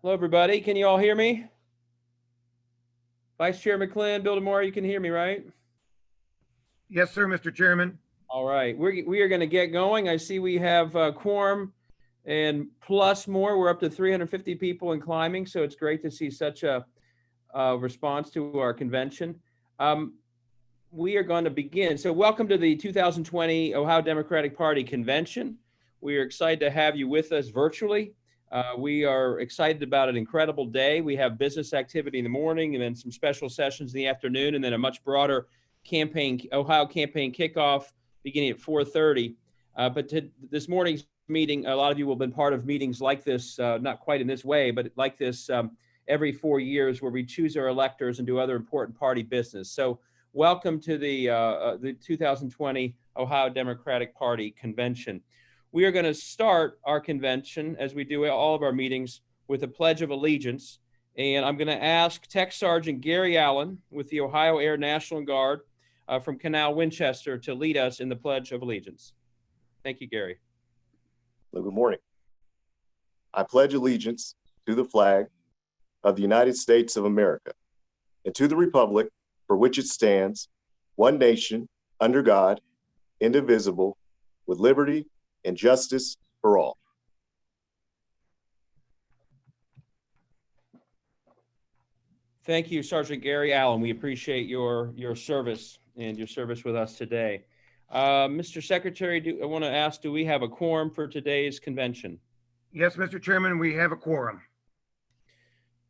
Hello, everybody. Can you all hear me? Vice Chair McClin, Bill DeMore, you can hear me, right? Yes, sir, Mr. Chairman. All right. We are going to get going. I see we have quorum and plus more. We're up to 350 people and climbing, so it's great to see such a response to our convention. We are going to begin. So welcome to the 2020 Ohio Democratic Party Convention. We are excited to have you with us virtually. We are excited about an incredible day. We have business activity in the morning and then some special sessions in the afternoon, and then a much broader Ohio campaign kickoff beginning at 4:30. But this morning's meeting, a lot of you will have been part of meetings like this, not quite in this way, but like this every 4 years where we choose our electors and do other important party business. So welcome to the 2020 Ohio Democratic Party Convention. We are going to start our convention, as we do all of our meetings, with a Pledge of Allegiance. And I'm going to ask Tech Sergeant Gary Allen with the Ohio Air National Guard from Canal Winchester to lead us in the Pledge of Allegiance. Thank you, Gary. Well, good morning. I pledge allegiance to the flag of the United States of America and to the republic for which it stands, one nation, under God, indivisible, with liberty and justice for all. Thank you, Sergeant Gary Allen. We appreciate your service and your service with us today. Mr. Secretary, I want to ask, do we have a quorum for today's convention? Yes, Mr. Chairman, we have a quorum.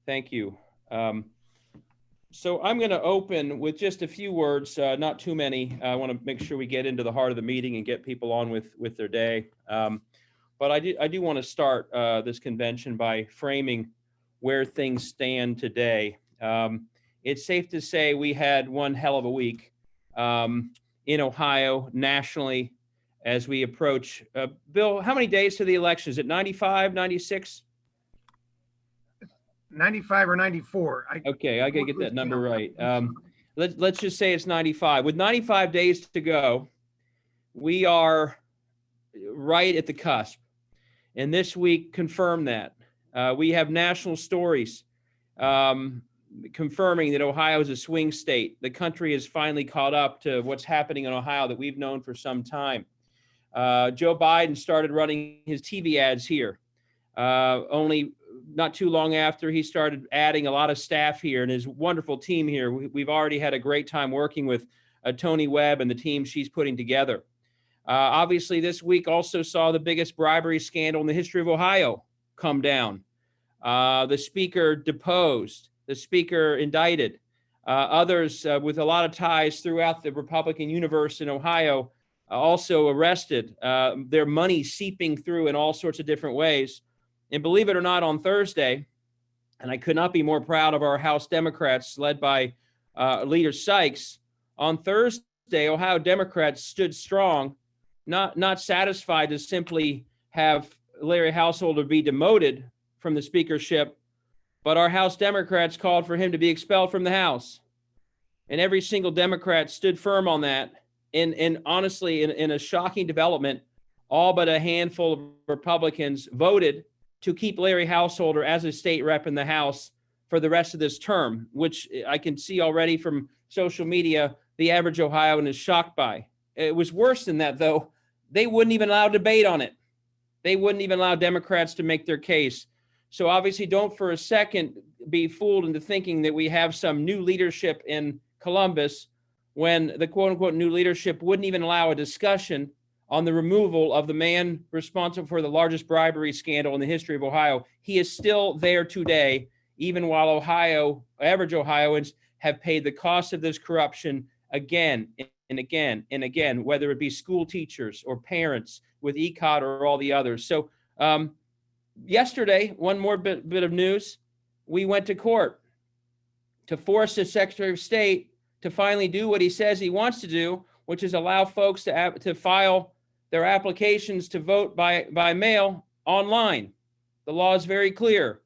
Thank you. So I'm going to open with just a few words, not too many. I want to make sure we get into the heart of the meeting and get people on with their day. But I do want to start this convention by framing where things stand today. It's safe to say we had one hell of a week in Ohio, nationally, as we approach. Bill, how many days to the election? Is it 95, 96? 95 or 94. Okay, I gotta get that number right. Let's just say it's 95. With 95 days to go, we are right at the cusp. And this week confirmed that. We have national stories confirming that Ohio is a swing state. The country has finally caught up to what's happening in Ohio that we've known for some time. Joe Biden started running his TV ads here. Only not too long after, he started adding a lot of staff here and his wonderful team here. We've already had a great time working with Tony Webb and the team she's putting together. Obviously, this week also saw the biggest bribery scandal in the history of Ohio come down. The speaker deposed, the speaker indicted, others with a lot of ties throughout the Republican universe in Ohio also arrested, their money seeping through in all sorts of different ways. And believe it or not, on Thursday, and I could not be more proud of our House Democrats led by Leader Sykes, on Thursday, Ohio Democrats stood strong, not satisfied to simply have Larry Householder be demoted from the speakership, but our House Democrats called for him to be expelled from the House. And every single Democrat stood firm on that. And honestly, in a shocking development, all but a handful of Republicans voted to keep Larry Householder as a state rep in the House for the rest of this term, which I can see already from social media, the average Ohioan is shocked by. It was worse than that, though. They wouldn't even allow debate on it. They wouldn't even allow Democrats to make their case. So obviously, don't for a second be fooled into thinking that we have some new leadership in Columbus when the quote-unquote new leadership wouldn't even allow a discussion on the removal of the man responsible for the largest bribery scandal in the history of Ohio. He is still there today, even while average Ohioans have paid the cost of this corruption again and again and again, whether it be school teachers or parents with ECOT or all the others. So yesterday, one more bit of news, we went to court to force the Secretary of State to finally do what he says he wants to do, which is allow folks to file their applications to vote by mail online. The law is very clear.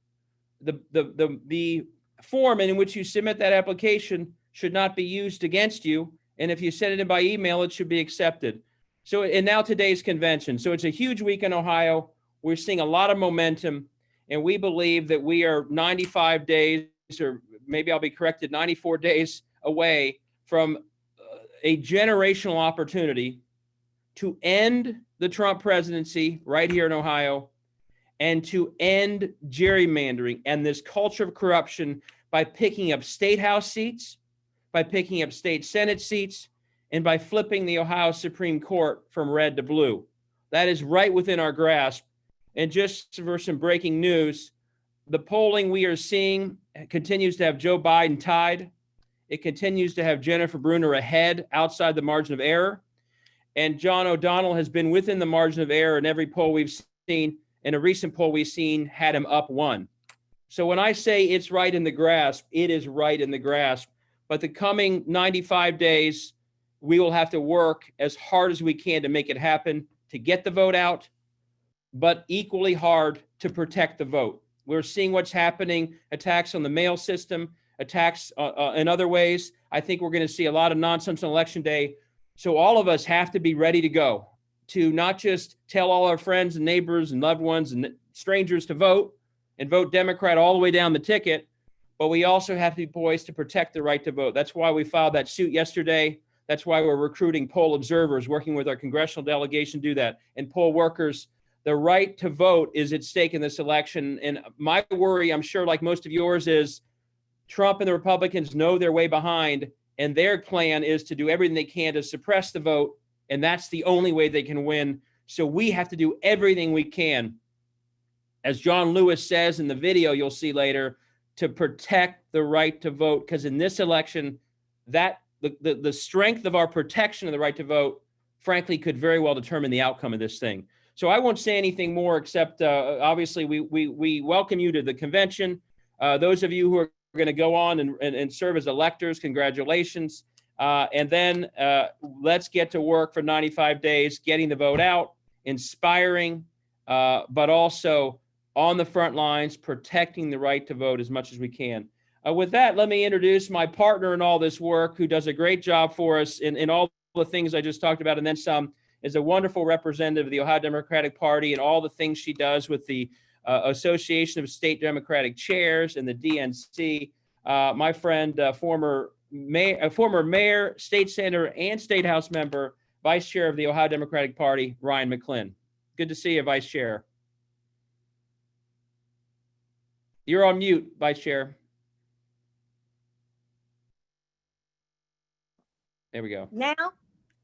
The form in which you submit that application should not be used against you. And if you send it in by email, it should be accepted. So, and now today's convention. So it's a huge week in Ohio. We're seeing a lot of momentum. And we believe that we are 95 days, or maybe I'll be corrected, 94 days away from a generational opportunity to end the Trump presidency right here in Ohio and to end gerrymandering and this culture of corruption by picking up state house seats, by picking up state Senate seats, and by flipping the Ohio Supreme Court from red to blue. That is right within our grasp. And just for some breaking news, the polling we are seeing continues to have Joe Biden tied. It continues to have Jennifer Brunner ahead outside the margin of error. And John O'Donnell has been within the margin of error in every poll we've seen. In a recent poll we've seen had him up 1. So when I say it's right in the grasp, it is right in the grasp. But the coming 95 days, we will have to work as hard as we can to make it happen, to get the vote out, but equally hard to protect the vote. We're seeing what's happening, attacks on the mail system, attacks in other ways. I think we're going to see a lot of nonsense on Election Day. So all of us have to be ready to go, to not just tell all our friends and neighbors and loved ones and strangers to vote and vote Democrat all the way down the ticket, but we also have to be poised to protect the right to vote. That's why we filed that suit yesterday. That's why we're recruiting poll observers, working with our congressional delegation to do that, and poll workers. The right to vote is at stake in this election. And my worry, I'm sure like most of yours, is Trump and the Republicans know their way behind, and their plan is to do everything they can to suppress the vote. And that's the only way they can win. So we have to do everything we can, as John Lewis says in the video you'll see later, to protect the right to vote. Because in this election, that the strength of our protection of the right to vote, frankly, could very well determine the outcome of this thing. So I won't say anything more except obviously we welcome you to the convention. Those of you who are going to go on and serve as electors, congratulations. And then let's get to work for 95 days, getting the vote out, inspiring, but also on the front lines, protecting the right to vote as much as we can. With that, let me introduce my partner in all this work, who does a great job for us in all the things I just talked about, and then some, is a wonderful representative of the Ohio Democratic Party and all the things she does with the Association of State Democratic Chairs and the DNC. My friend, former mayor, state senator, and state house member, vice chair of the Ohio Democratic Party, Ryan McClin. Good to see you, vice chair. You're on mute, vice chair. There we go. Now?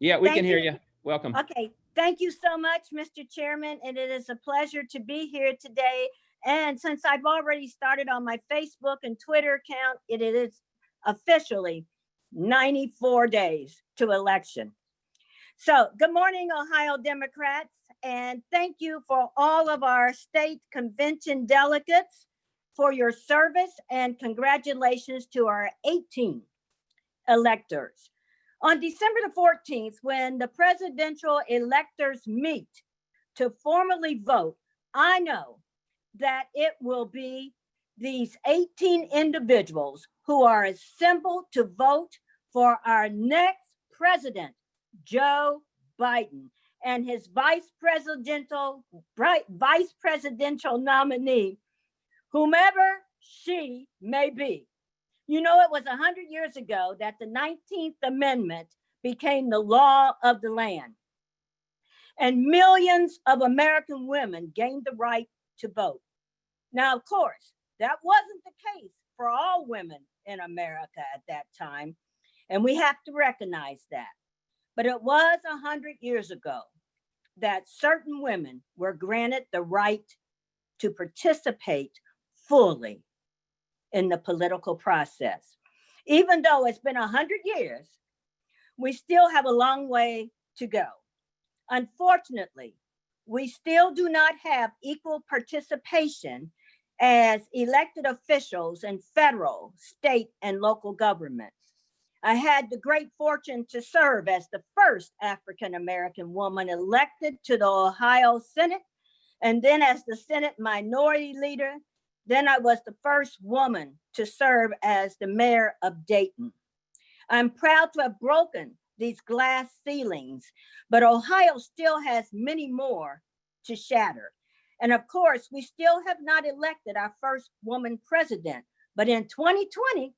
Yeah, we Thank can hear you. you. Welcome. Okay. Thank you so much, Mr. Chairman. And it is a pleasure to be here today. And since I've already started on my Facebook and Twitter account, it is officially 94 days to election. So good morning, Ohio Democrats. And thank you for all of our state convention delegates for your service, and congratulations to our 18 electors. On December the 14th, when the presidential electors meet to formally vote, I know that it will be these 18 individuals who are assembled to vote for our next president, Joe Biden, and his vice presidential nominee, whomever she may be. You know, it was 100 years ago that the 19th Amendment became the law of the land, and millions of American women gained the right to vote. Now, of course, that wasn't the case for all women in America at that time, and we have to recognize that. But it was 100 years ago that certain women were granted the right to participate fully in the political process. Even though it's been 100 years, we still have a long way to go. Unfortunately, we still do not have equal participation as elected officials in federal, state, and local governments. I had the great fortune to serve as the first African-American woman elected to the Ohio Senate, and then as the Senate Minority Leader. Then I was the first woman to serve as the mayor of Dayton. I'm proud to have broken these glass ceilings, but Ohio still has many more to shatter. And of course, we still have not elected our first woman president. But in 2020,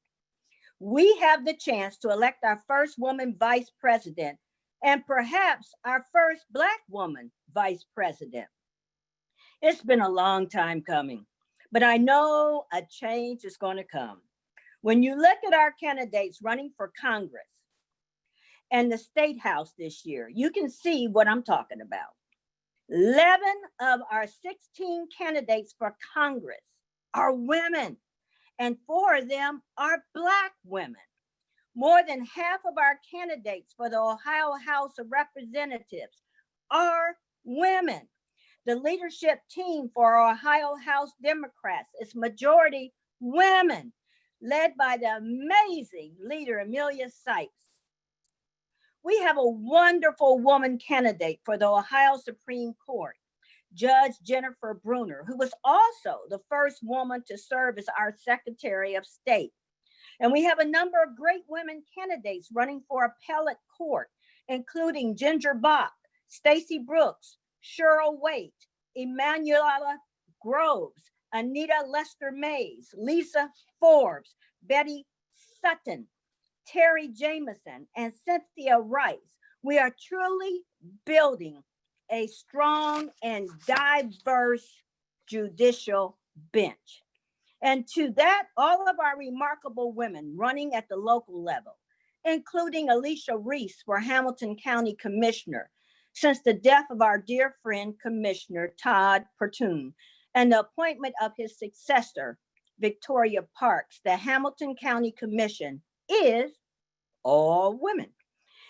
we have the chance to elect our first woman vice president and perhaps our first Black woman vice president. It's been a long time coming, but I know a change is going to come. When you look at our candidates running for Congress and the State House this year, you can see what I'm talking about. 11 of our 16 candidates for Congress are women, and 4 of them are Black women. More than half of our candidates for the Ohio House of Representatives are women. The leadership team for Ohio House Democrats is majority women, led by the amazing leader, Amelia Sykes. We have a wonderful woman candidate for the Ohio Supreme Court, Judge Jennifer Brunner, who was also the first woman to serve as our Secretary of State. And we have a number of great women candidates running for appellate court, including Ginger Bach, Stacey Brooks, Cheryl Waite, Emanuela Groves, Anita Lester Mays, Lisa Forbes, Betty Sutton, Terry Jameson, and Cynthia Rice. We are truly building a strong and diverse judicial bench. And to that, all of our remarkable women running at the local level, including Alicia Reese for Hamilton County Commissioner, since the death of our dear friend, Commissioner Todd Pertune, and the appointment of his successor, Victoria Parks. The Hamilton County Commission is all women,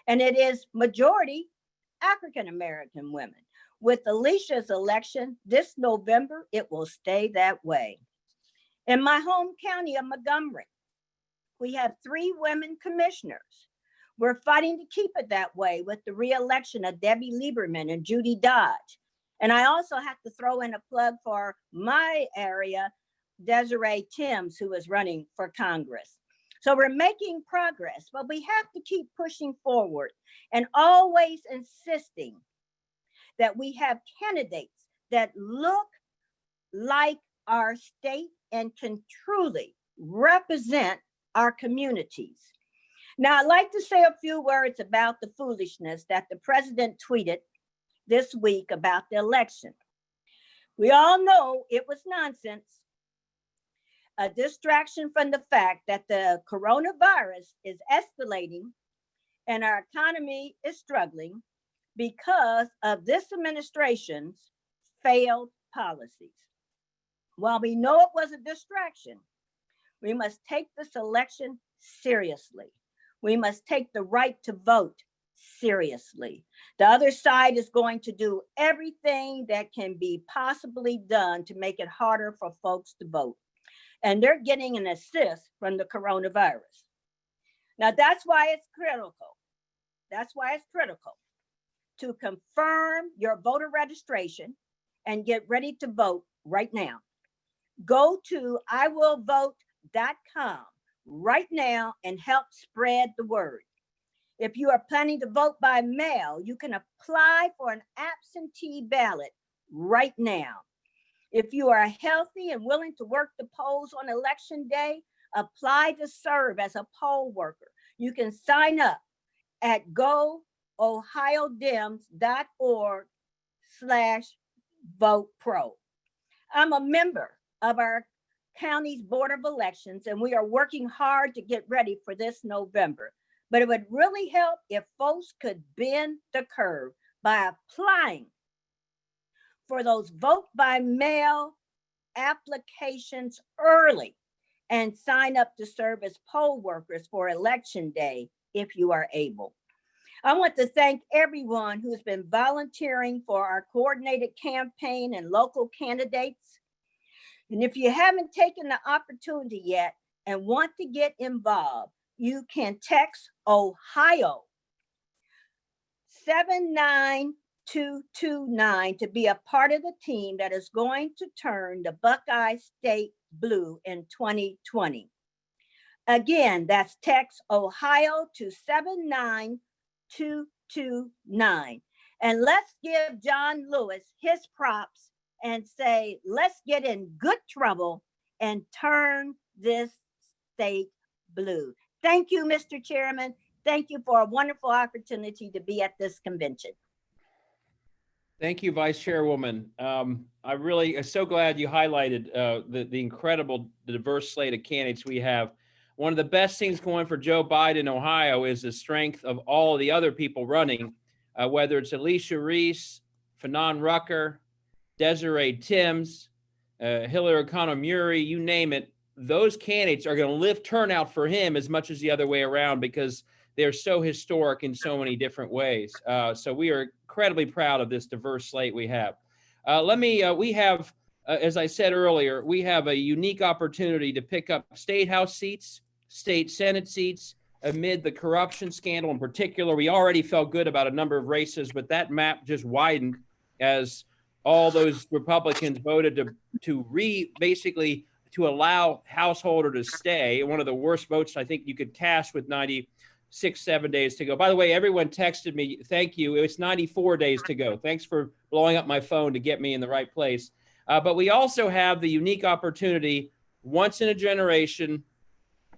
and it is majority African-American women. With Alicia's election this November, it will stay that way. In my home county of Montgomery, we have 3 women commissioners. We're fighting to keep it that way with the re-election of Debbie Lieberman and Judy Dodge. And I also have to throw in a plug for my area, Desiree Timms, who is running for Congress. So we're making progress, but we have to keep pushing forward and always insisting that we have candidates that look like our state and can truly represent our communities. Now, I'd like to say a few words about the foolishness that the president tweeted this week about the election. We all know it was nonsense, a distraction from the fact that the coronavirus is escalating and our economy is struggling because of this administration's failed policies. While we know it was a distraction, we must take this election seriously. We must take the right to vote seriously. The other side is going to do everything that can be possibly done to make it harder for folks to vote. And they're getting an assist from the coronavirus. Now, that's why it's critical. That's why it's critical to confirm your voter registration and get ready to vote right now. Go to iwillvote.com right now and help spread the word. If you are planning to vote by mail, you can apply for an absentee ballot right now. If you are healthy and willing to work the polls on election day, apply to serve as a poll worker. You can sign up at goohiodems.org/votepro. I'm a member of our county's Board of Elections, and we are working hard to get ready for this November. But it would really help if folks could bend the curve by applying for those vote by mail applications early and sign up to serve as poll workers for election day if you are able. I want to thank everyone who's been volunteering for our coordinated campaign and local candidates. And if you haven't taken the opportunity yet and want to get involved, you can text Ohio 79229 to be a part of the team that is going to turn the Buckeye State blue in 2020. Again, that's text Ohio to 79229. And let's give John Lewis his props and say, let's get in good trouble and turn this state blue. Thank you, Mr. Chairman. Thank you for a wonderful opportunity to be at this convention. Thank you, Vice Chairwoman. I really am so glad you highlighted the incredible diverse slate of candidates we have. One of the best things going for Joe Biden in Ohio is the strength of all the other people running, whether it's Alicia Reese, Fanon Rucker, Desiree Timms, Hillary O'Connor-Murray, you name it. Those candidates are going to lift turnout for him as much as the other way around because they're so historic in so many different ways. So we are incredibly proud of this diverse slate we have. We have, as I said earlier, we have a unique opportunity to pick up state house seats, state Senate seats amid the corruption scandal in particular. We already felt good about a number of races, but that map just widened as all those Republicans voted basically to allow Householder to stay. One of the worst votes I think you could cast with 7 days to go. By the way, everyone texted me, thank you. It's 94 days to go. Thanks for blowing up my phone to get me in the right place. But we also have the unique opportunity, once in a generation,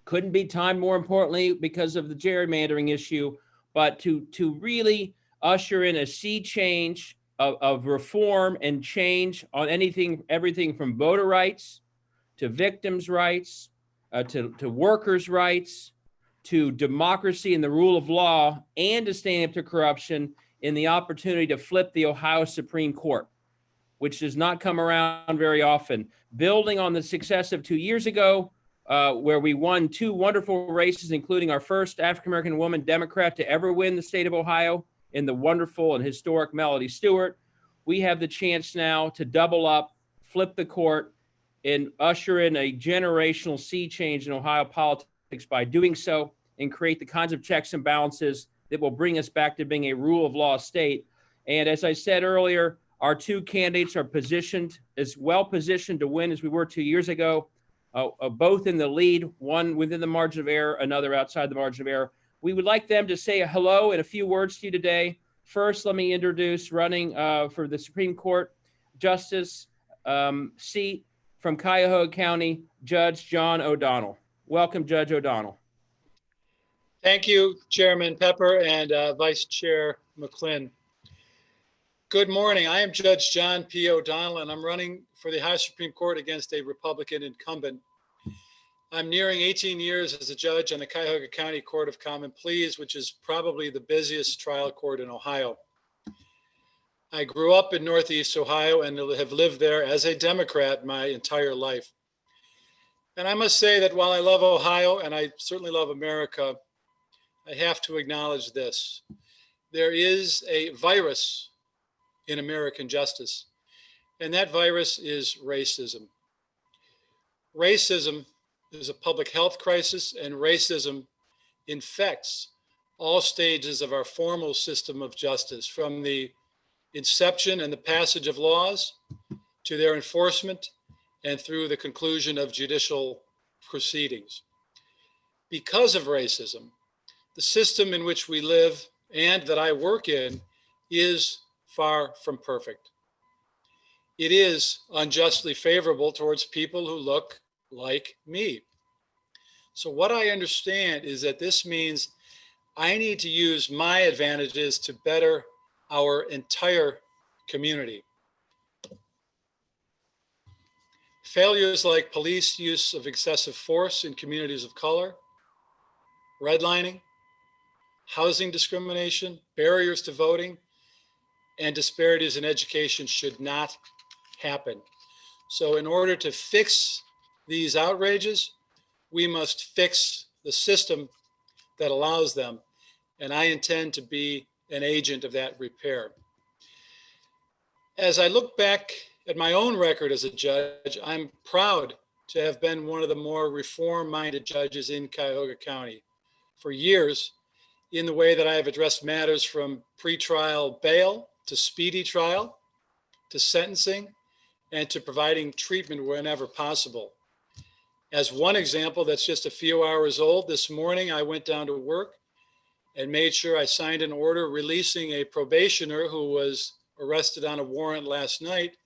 couldn't be timed more importantly because of the gerrymandering issue, but to really usher in a sea change of reform and change on everything from voter rights to victims' rights, to workers' rights, to democracy and the rule of law, and to stand up to corruption in the opportunity to flip the Ohio Supreme Court, which does not come around very often. Building on the success of 2 years ago, where we won 2 wonderful races, including our first African-American woman Democrat to ever win the state of Ohio in the wonderful and historic Melody Stewart, we have the chance now to double up, flip the court, and usher in a generational sea change in Ohio politics by doing so, and create the kinds of checks and balances that will bring us back to being a rule of law state. And as I said earlier, our 2 candidates are as well positioned to win as we were 2 years ago, both in the lead, one within the margin of error, another outside the margin of error. We would like them to say hello and a few words to you today. First, let me introduce running for the Supreme Court Justice seat from Cuyahoga County, Judge John O'Donnell. Welcome, Judge O'Donnell. Thank you, Chairman Pepper and Vice Chair McClin. Good morning. I am Judge John P. O'Donnell, and I'm running for the Ohio Supreme Court against a Republican incumbent. I'm nearing 18 years as a judge on the Cuyahoga County Court of Common Pleas, which is probably the busiest trial court in Ohio. I grew up in Northeast Ohio and have lived there as a Democrat my entire life. And I must say that while I love Ohio and I certainly love America, I have to acknowledge this. There is a virus in American justice, and that virus is racism. Racism is a public health crisis, and racism infects all stages of our formal system of justice, from the inception and the passage of laws to their enforcement and through the conclusion of judicial proceedings. Because of racism, the system in which we live and that I work in is far from perfect. It is unjustly favorable towards people who look like me. So what I understand is that this means I need to use my advantages to better our entire community. Failures like police use of excessive force in communities of color, redlining, housing discrimination, barriers to voting, and disparities in education should not happen. So in order to fix these outrages, we must fix the system that allows them. And I intend to be an agent of that repair. As I look back at my own record as a judge, I'm proud to have been one of the more reform-minded judges in Cuyahoga County for years, in the way that I have addressed matters from pretrial bail to speedy trial, to sentencing, and to providing treatment whenever possible. As one example that's just a few hours old, this morning I went down to work and made sure I signed an order releasing a probationer who was arrested on a warrant last night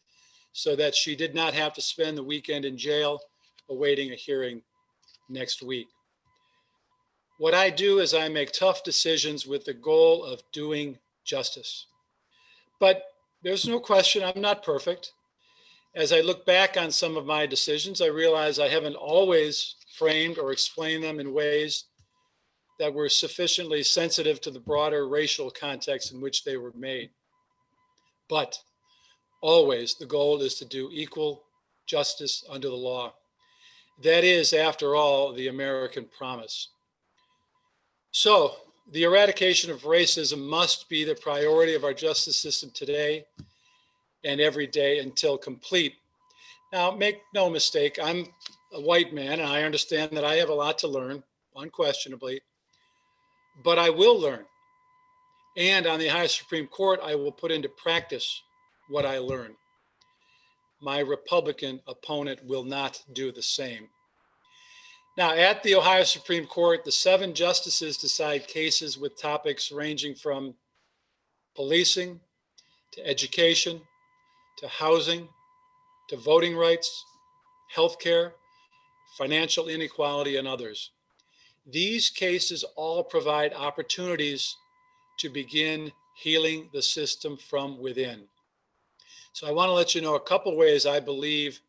so that she did not have to spend the weekend in jail awaiting a hearing next week. What I do is I make tough decisions with the goal of doing justice. But there's no question I'm not perfect. As I look back on some of my decisions, I realize I haven't always framed or explained them in ways that were sufficiently sensitive to the broader racial context in which they were made. But always the goal is to do equal justice under the law. That is, after all, the American promise. So the eradication of racism must be the priority of our justice system today and every day until complete. Now, make no mistake, I'm a white man and I understand that I have a lot to learn, unquestionably, but I will learn. And on the Ohio Supreme Court, I will put into practice what I learn. My Republican opponent will not do the same. Now, at the Ohio Supreme Court, the 7 justices decide cases with topics ranging from policing to education to housing to voting rights, healthcare, financial inequality, and others. These cases all provide opportunities to begin healing the system from within. So I want to let you know a couple ways I believe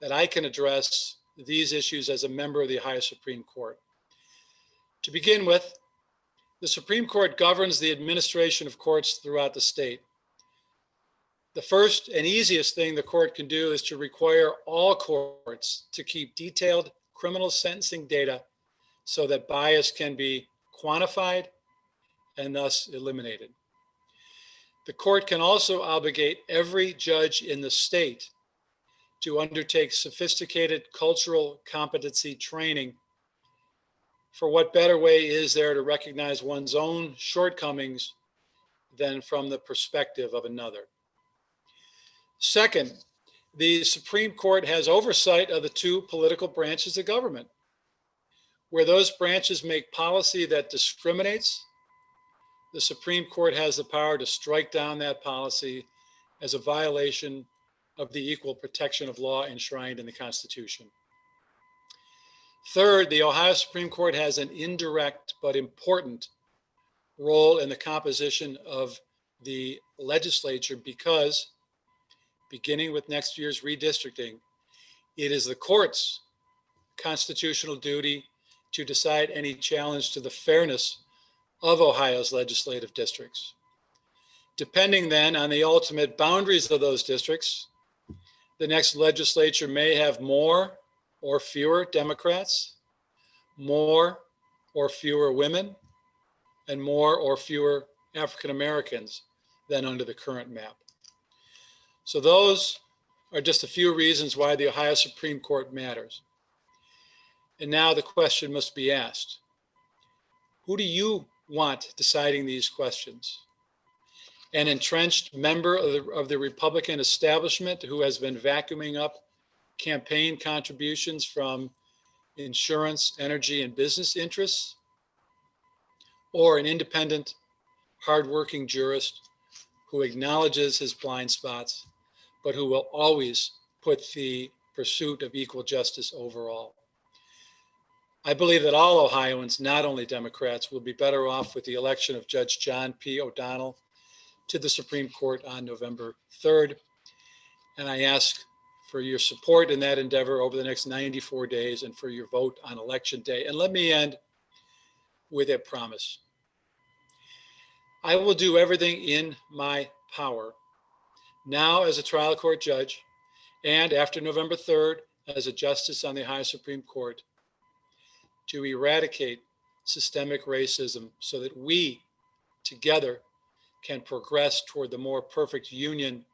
that I can address these issues as a member of the Ohio Supreme Court. To begin with, the Supreme Court governs the administration of courts throughout the state. The first and easiest thing the court can do is to require all courts to keep detailed criminal sentencing data so that bias can be quantified and thus eliminated. The court can also obligate every judge in the state to undertake sophisticated cultural competency training. For what better way is there to recognize one's own shortcomings than from the perspective of another? Second, the Supreme Court has oversight of the 2 political branches of government. Where those branches make policy that discriminates, the Supreme Court has the power to strike down that policy as a violation of the equal protection of law enshrined in the Constitution. Third, the Ohio Supreme Court has an indirect but important role in the composition of the legislature because, beginning with next year's redistricting, it is the court's constitutional duty to decide any challenge to the fairness of Ohio's legislative districts. Depending then on the ultimate boundaries of those districts, the next legislature may have more or fewer Democrats, more or fewer women, and more or fewer African Americans than under the current map. So those are just a few reasons why the Ohio Supreme Court matters. And now the question must be asked. Who do you want deciding these questions? An entrenched member of the Republican establishment who has been vacuuming up campaign contributions from insurance, energy, and business interests? Or an independent, hardworking jurist who acknowledges his blind spots, but who will always put the pursuit of equal justice over all? I believe that all Ohioans, not only Democrats, will be better off with the election of Judge John P. O'Donnell to the Supreme Court on November 3rd. And I ask for your support in that endeavor over the next 94 days and for your vote on Election Day. And let me end with a promise. I will do everything in my power, now as a trial court judge, and after November 3rd as a justice on the Ohio Supreme Court, to eradicate systemic racism so that we together can progress toward the more perfect union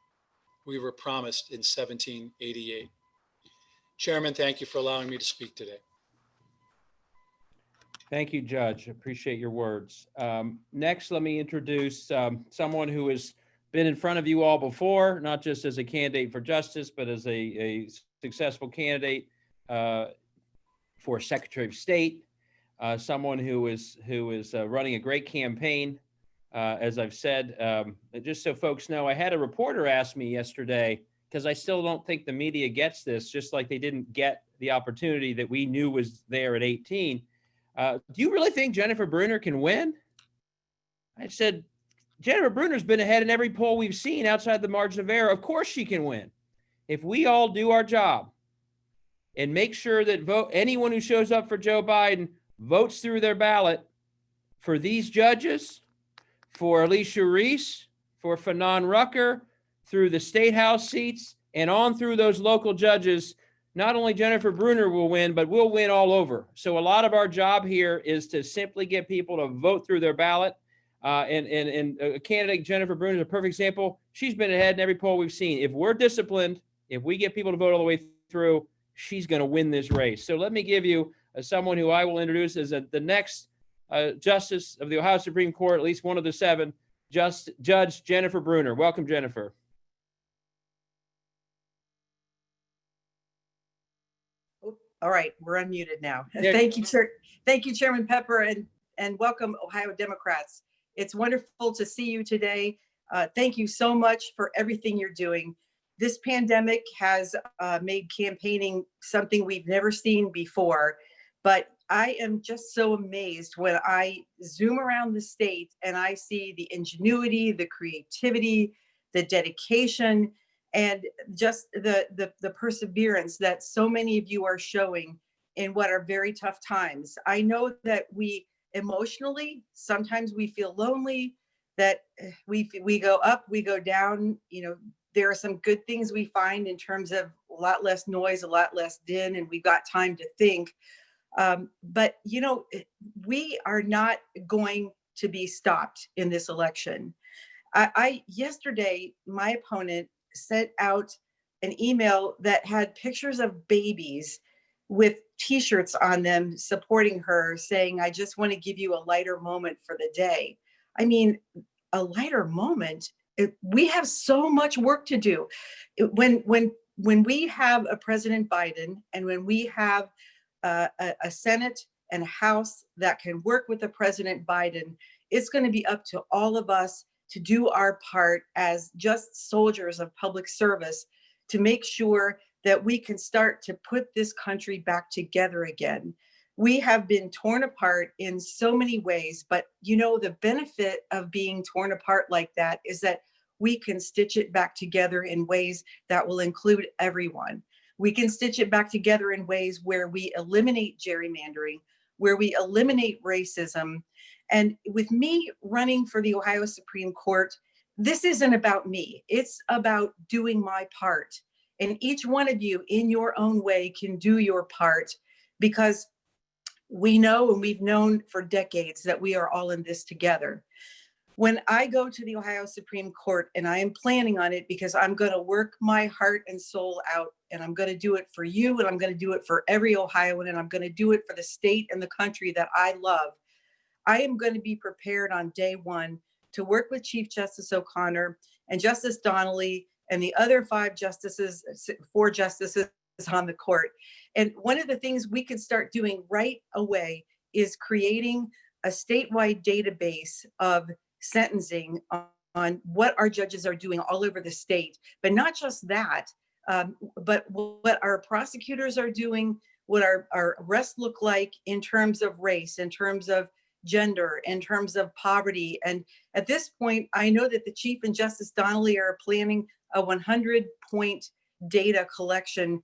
we were promised in 1788. Chairman, thank you for allowing me to speak today. Thank you, Judge. Appreciate your words. Next, let me introduce someone who has been in front of you all before, not just as a candidate for justice, but as a successful candidate for Secretary of State, someone who is running a great campaign. As I've said, just so folks know, I had a reporter ask me yesterday, because I still don't think the media gets this, just like they didn't get the opportunity that we knew was there at 18. Do you really think Jennifer Brunner can win? I said, Jennifer Brunner's been ahead in every poll we've seen outside the margin of error. Of course she can win. If we all do our job and make sure that anyone who shows up for Joe Biden votes through their ballot for these judges, for Alicia Reese, for Fanon Rucker, through the state house seats, and on through those local judges, not only Jennifer Brunner will win, but we'll win all over. So a lot of our job here is to simply get people to vote through their ballot. And a candidate, Jennifer Brunner, is a perfect example. She's been ahead in every poll we've seen. If we're disciplined, if we get people to vote all the way through, she's going to win this race. So let me give you someone who I will introduce as the next justice of the Ohio Supreme Court, at least one of the 7, Judge Jennifer Brunner. Welcome, Jennifer. All right, we're unmuted now. Yeah. Thank you, Chairman Pepper, and welcome, Ohio Democrats. It's wonderful to see you today. Thank you so much for everything you're doing. This pandemic has made campaigning something we've never seen before, but I am just so amazed when I zoom around the state and I see the ingenuity, the creativity, the dedication, and just the perseverance that so many of you are showing in what are very tough times. I know that we emotionally, sometimes we feel lonely, that we go up, we go down. You know, there are some good things we find in terms of a lot less noise, a lot less din, and we've got time to think. But, you know, we are not going to be stopped in this election. Yesterday, my opponent sent out an email that had pictures of babies with T-shirts on them supporting her, saying, I just want to give you a lighter moment for the day. I mean, a lighter moment? We have so much work to do. When we have a President Biden and when we have a Senate and a House that can work with the President Biden, it's going to be up to all of us to do our part as just soldiers of public service to make sure that we can start to put this country back together again. We have been torn apart in so many ways, but you know, the benefit of being torn apart like that is that we can stitch it back together in ways that will include everyone. We can stitch it back together in ways where we eliminate gerrymandering, where we eliminate racism. And with me running for the Ohio Supreme Court, this isn't about me. It's about doing my part. And each one of you in your own way can do your part, because we know and we've known for decades that we are all in this together. When I go to the Ohio Supreme Court, and I am planning on it because I'm going to work my heart and soul out, and I'm going to do it for you, and I'm going to do it for every Ohioan, and I'm going to do it for the state and the country that I love. I am going to be prepared on day one to work with Chief Justice O'Connor and Justice Donnelly and the other 4 justices on the court. And one of the things we could start doing right away is creating a statewide database of sentencing on what our judges are doing all over the state. But not just that, but what our prosecutors are doing, what our arrests look like in terms of race, in terms of gender, in terms of poverty. And at this point, I know that the Chief and Justice Donnelly are planning a 100-point data collection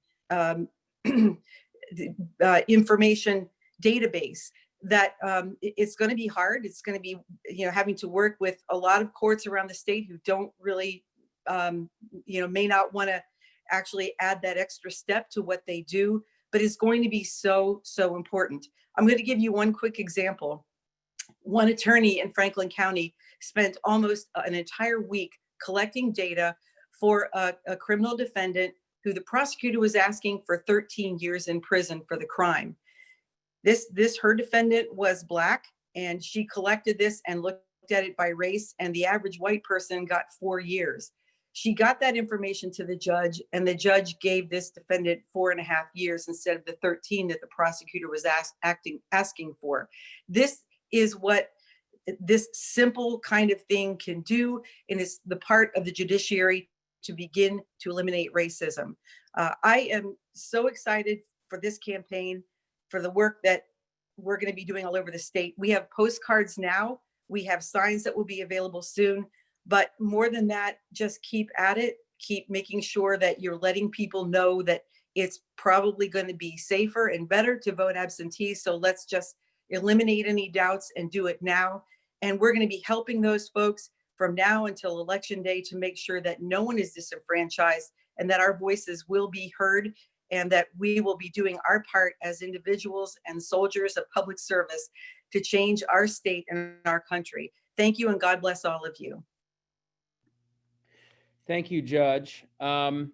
information database that it's going to be hard. It's going to be, you know, having to work with a lot of courts around the state who don't really, may not want to actually add that extra step to what they do, but it's going to be so, so important. I'm going to give you one quick example. One attorney in Franklin County spent almost an entire week collecting data for a criminal defendant who the prosecutor was asking for 13 years in prison for the crime. Her defendant was Black, and she collected this and looked at it by race, and the average white person got 4 years. She got that information to the judge, and the judge gave this defendant 4.5 years instead of the 13 that the prosecutor was asking for. This is what this simple kind of thing can do, and it's the part of the judiciary to begin to eliminate racism. I am so excited for this campaign, for the work that we're going to be doing all over the state. We have postcards now. We have signs that will be available soon. But more than that, just keep at it. Keep making sure that you're letting people know that it's probably going to be safer and better to vote absentee. So let's just eliminate any doubts and do it now. And we're going to be helping those folks from now until Election Day to make sure that no one is disenfranchised and that our voices will be heard and that we will be doing our part as individuals and soldiers of public service to change our state and our country. Thank you, and God bless all of you. Thank you, Judge. Let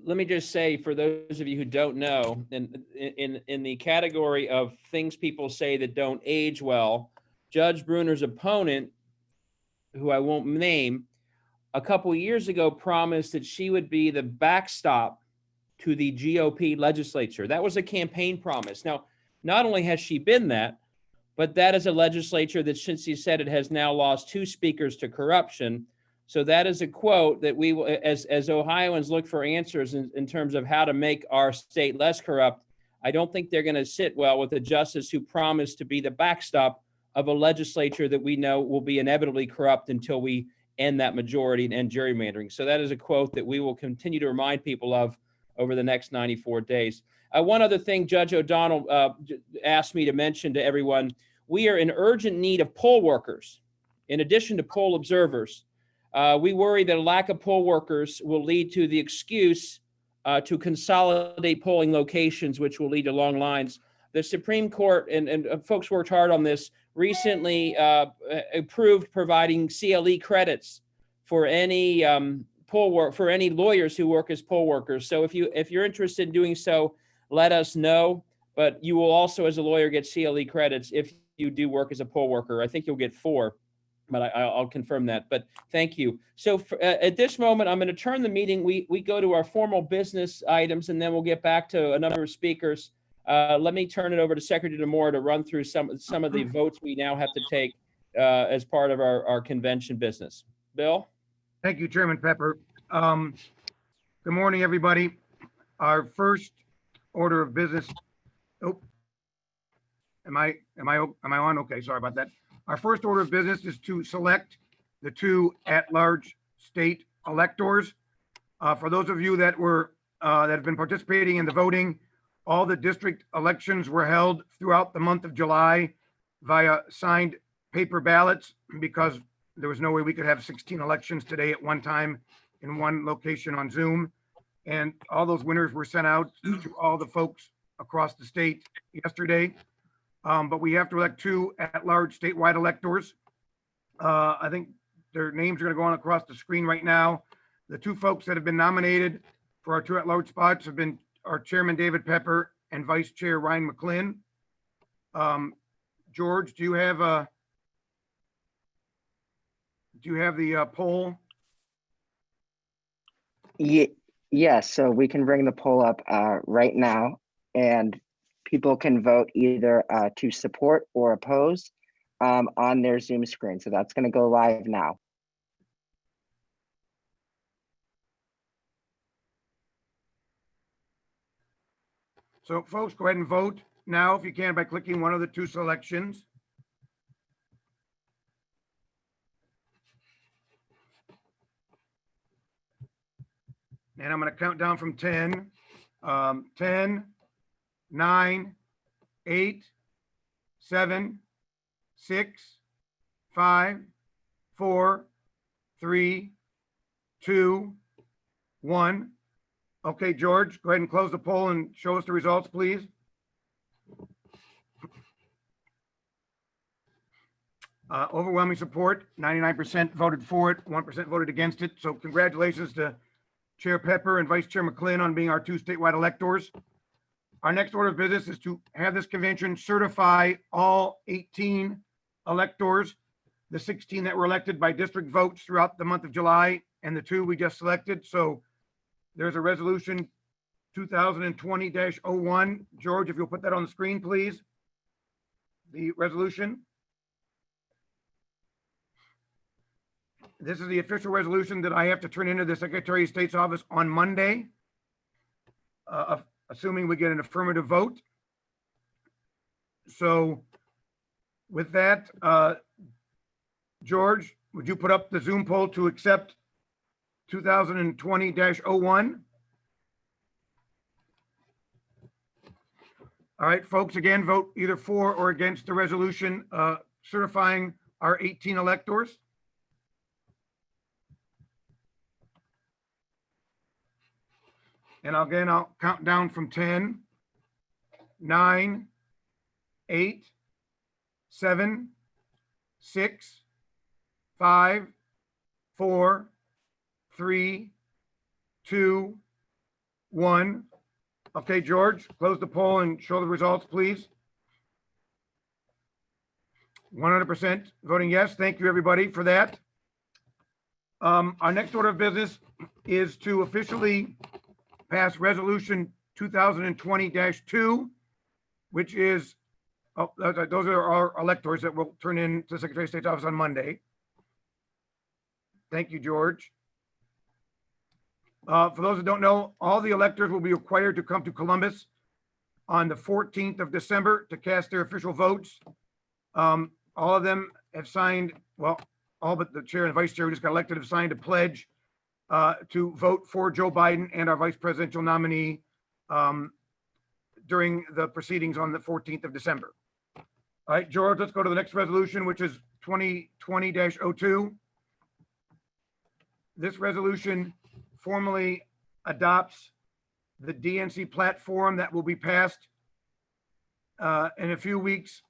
me just say, for those of you who don't know, in the category of things people say that don't age well, Judge Brunner's opponent, who I won't name, a couple years ago promised that she would be the backstop to the GOP legislature. That was a campaign promise. Now, not only has she been that, but that is a legislature that, since she said it, has now lost 2 speakers to corruption. So that is a quote that we will, as Ohioans look for answers in terms of how to make our state less corrupt, I don't think they're going to sit well with a justice who promised to be the backstop of a legislature that we know will be inevitably corrupt until we end that majority and end gerrymandering. So that is a quote that we will continue to remind people of over the next 94 days. One other thing Judge O'Donnell asked me to mention to everyone, we are in urgent need of poll workers. In addition to poll observers, we worry that a lack of poll workers will lead to the excuse to consolidate polling locations, which will lead to long lines. The Supreme Court, and folks worked hard on this, recently approved providing CLE credits for any poll work, for any lawyers who work as poll workers. So if you're interested in doing so, let us know. But you will also, as a lawyer, get CLE credits if you do work as a poll worker. I think you'll get 4. But I'll confirm that. But thank you. So at this moment, I'm going to turn the meeting. We go to our formal business items, and then we'll get back to a number of speakers. Let me turn it over to Secretary DeMora to run through some of the votes we now have to take as part of our convention business. Bill? Thank you, Chairman Pepper. Good morning, everybody. Our first order of business. Oh, am I on? Okay, sorry about that. Our first order of business is to select the 2 at-large state electors. For those of you that have been participating in the voting, all the district elections were held throughout the month of July via signed paper ballots, because there was no way we could have 16 elections today at one time in one location on Zoom. And all those winners were sent out to all the folks across the state yesterday. But we have to elect 2 at-large statewide electors. I think their names are going to go on across the screen right now. The 2 folks that have been nominated for our 2 at-large spots have been our Chairman David Pepper and Vice Chair Ryan McClin. George, do you have the poll? Yes, so we can bring the poll up right now, and people can vote either to support or oppose on their Zoom screen. So that's going to go live now. So folks, go ahead and vote now if you can by clicking one of the 2 selections. And I'm going to count down from 10. 10, 9, 8, 7, 6, 5, 4, 3, 2, 1. Okay, George, go ahead and close the poll and show us the results, please. Overwhelming support, 99% voted for it, 1% voted against it. So congratulations to Chair Pepper and Vice Chair McClin on being our 2 statewide electors. Our next order of business is to have this convention certify all 18 electors, the 16 that were elected by district votes throughout the month of July, and the 2 we just selected. So there's a resolution 2020-01. George, if you'll put that on the screen, please. The resolution. This is the official resolution that I have to turn into the Secretary of State's office on Monday, assuming we get an affirmative vote. So with that, George, would you put up the Zoom poll to accept 2020-01? All right, folks, again, vote either for or against the resolution certifying our 18 electors. And again, I'll count down from 10, 9, 8, 7, 6, 5, 4, 3, 2, 1. Okay, George, close the poll and show the results, please. 100% voting yes. Thank you, everybody, for that. Our next order of business is to officially pass resolution 2020-2, which is, those are our electors that will turn in to the Secretary of State's office on Monday. Thank you, George. For those that don't know, all the electors will be required to come to Columbus on the 14th of December to cast their official votes. All of them have signed, well, all but the chair and vice chair who just got elected have signed a pledge to vote for Joe Biden and our vice presidential nominee during the proceedings on the 14th of December. All right, George, let's go to the next resolution, which is 2020-02. This resolution formally adopts the DNC platform that will be passed in a few weeks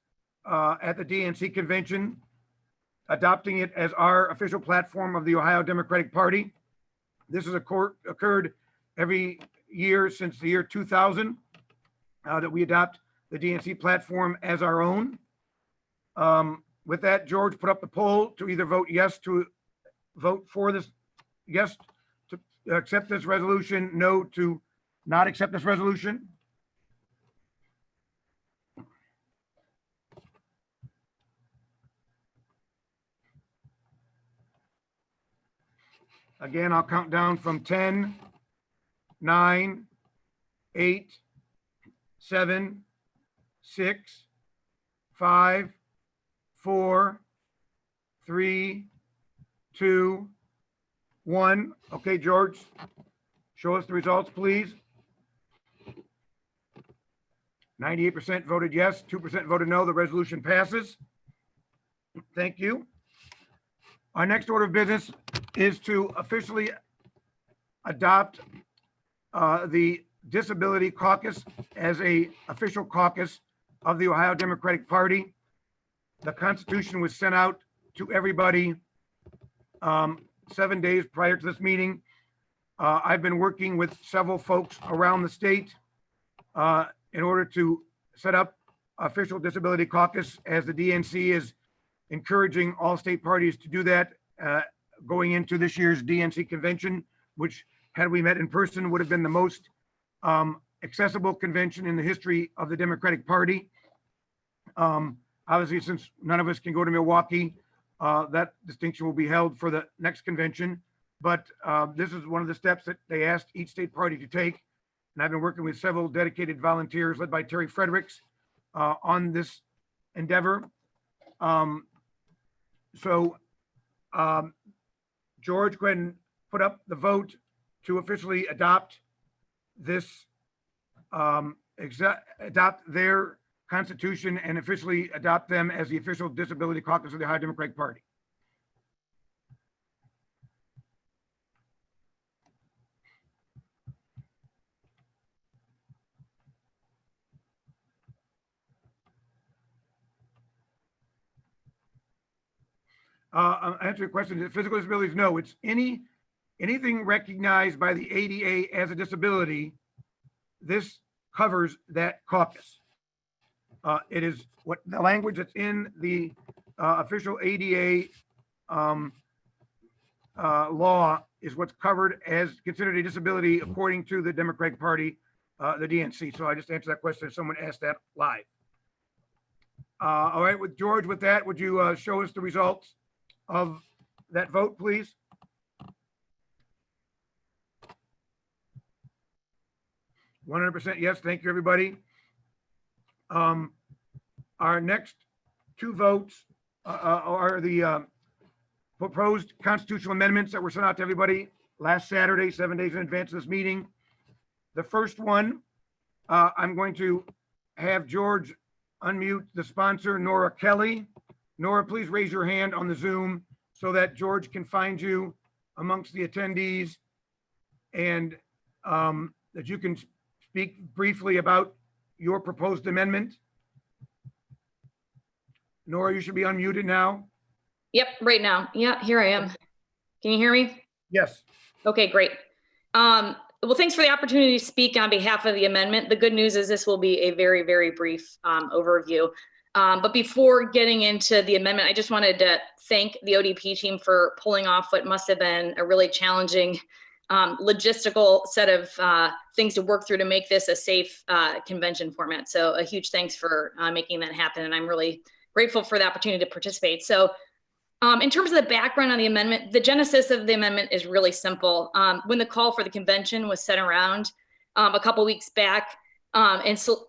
at the DNC convention, adopting it as our official platform of the Ohio Democratic Party. This has occurred every year since the year 2000 that we adopt the DNC platform as our own. With that, George, put up the poll to either vote yes to vote for this, yes to accept this resolution, no to not accept this resolution. Again, I'll count down from 10, 9, 8, 7, 6, 5, 4, 3, 2, 1. Okay, George, show us the results, please. 98% voted yes, 2% voted no. The resolution passes. Thank you. Our next order of business is to officially adopt the Disability Caucus as a official caucus of the Ohio Democratic Party. The Constitution was sent out to everybody 7 days prior to this meeting. I've been working with several folks around the state in order to set up official Disability Caucus, as the DNC is encouraging all state parties to do that going into this year's DNC convention, which, had we met in person, would have been the most accessible convention in the history of the Democratic Party. Obviously, since none of us can go to Milwaukee, that distinction will be held for the next convention. But this is one of the steps that they asked each state party to take. And I've been working with several dedicated volunteers led by Terry Fredericks on this endeavor. George, go ahead and put up the vote to officially adopt this, adopt their constitution and officially adopt them as the official Disability Caucus of the Ohio Democratic Party. I'll answer your question. Physical disabilities, no, it's anything recognized by the ADA as a disability. This covers that caucus. It is what the language that's in the official ADA law is what's covered as considered a disability according to the Democratic Party, the DNC. So I just answered that question if someone asked that live. All right, with George, with that, would you show us the results of that vote, please? %, yes. Thank you, everybody. Our next two votes are the proposed constitutional amendments that were sent out to everybody last Saturday, 7 days in advance of this meeting. The first one, I'm going to have George unmute the sponsor, Nora Kelly. Nora, please raise your hand on the Zoom so that George can find you amongst the attendees, and that you can speak briefly about your proposed amendment. Nora, you should be unmuted now. Yep, right now. Yeah, here I am. Can you hear me? Yes. Okay, great. Well, thanks for the opportunity to speak on behalf of the amendment. The good news is this will be a very, very brief overview. But before getting into the amendment, I just wanted to thank the ODP team for pulling off what must have been a really challenging logistical set of things to work through to make this a safe convention format. So a huge thanks for making that happen. And I'm really grateful for the opportunity to participate. So in terms of the background on the amendment, the genesis of the amendment is really simple. When the call for the convention was sent around a couple weeks back, and so,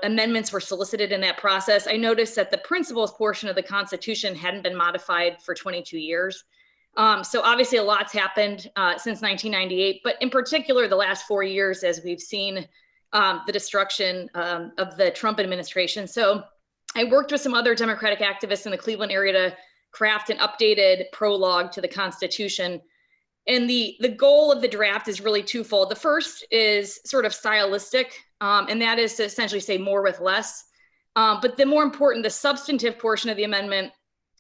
amendments were solicited in that process, I noticed that the principles portion of the Constitution hadn't been modified for 22 years. So obviously a lot's happened since 1998, but in particular, the last 4 years, as we've seen the destruction of the Trump administration. So I worked with some other Democratic activists in the Cleveland area to craft an updated prologue to the Constitution. And the goal of the draft is really twofold. The first is sort of stylistic, and that is to essentially say more with less. But the more important, the substantive portion of the amendment,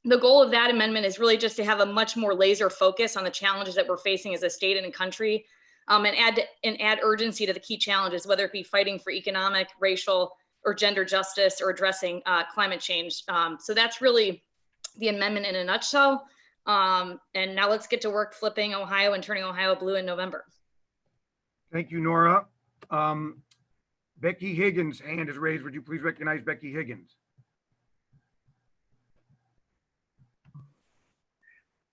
the goal of that amendment is really just to have a much more laser focus on the challenges that we're facing as a state and a country, and add urgency to the key challenges, whether it be fighting for economic, racial, or gender justice, or addressing climate change. So that's really the amendment in a nutshell. And now let's get to work flipping Ohio and turning Ohio blue in November. Thank you, Nora. Becky Higgins' hand is raised. Would you please recognize Becky Higgins?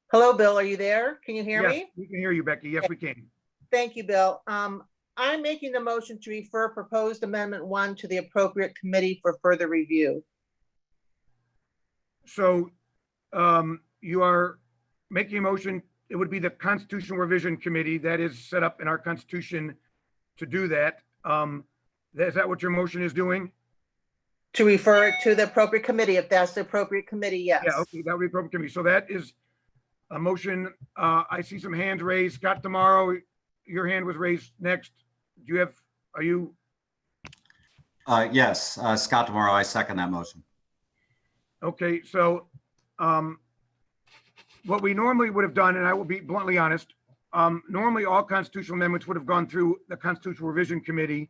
Hello, Bill. Are you there? Can you hear Yes, me? we can hear you, Becky. Yes, we can. Thank you, Bill. I'm making the motion to refer proposed amendment 1 to the appropriate committee for further review. So you are making a motion. It would be the Constitutional Revision Committee that is set up in our Constitution to do that. Is that what your motion is doing? To refer it to the appropriate committee, if that's the appropriate committee, yes. Yeah, okay, that would be appropriate committee. So that is a motion. I see some hands raised. Scott Tomorrow, your hand was raised next. Yes, Scott Tomorrow, I second that motion. Okay, so what we normally would have done, and I will be bluntly honest, normally all constitutional amendments would have gone through the Constitutional Revision Committee,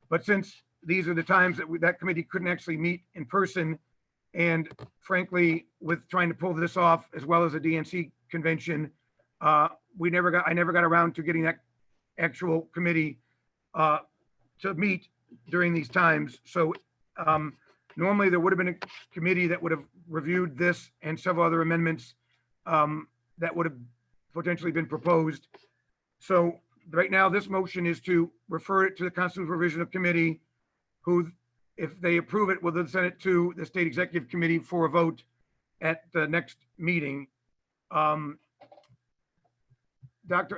but since these are the times that that committee couldn't actually meet in person, and frankly, with trying to pull this off as well as a DNC convention, I never got around to getting that actual committee to meet during these times. So normally there would have been a committee that would have reviewed this and several other amendments that would have potentially been proposed. So right now, this motion is to refer it to the Constitutional Revision Committee, who, if they approve it, will then send it to the State Executive Committee for a vote at the next meeting. Dr.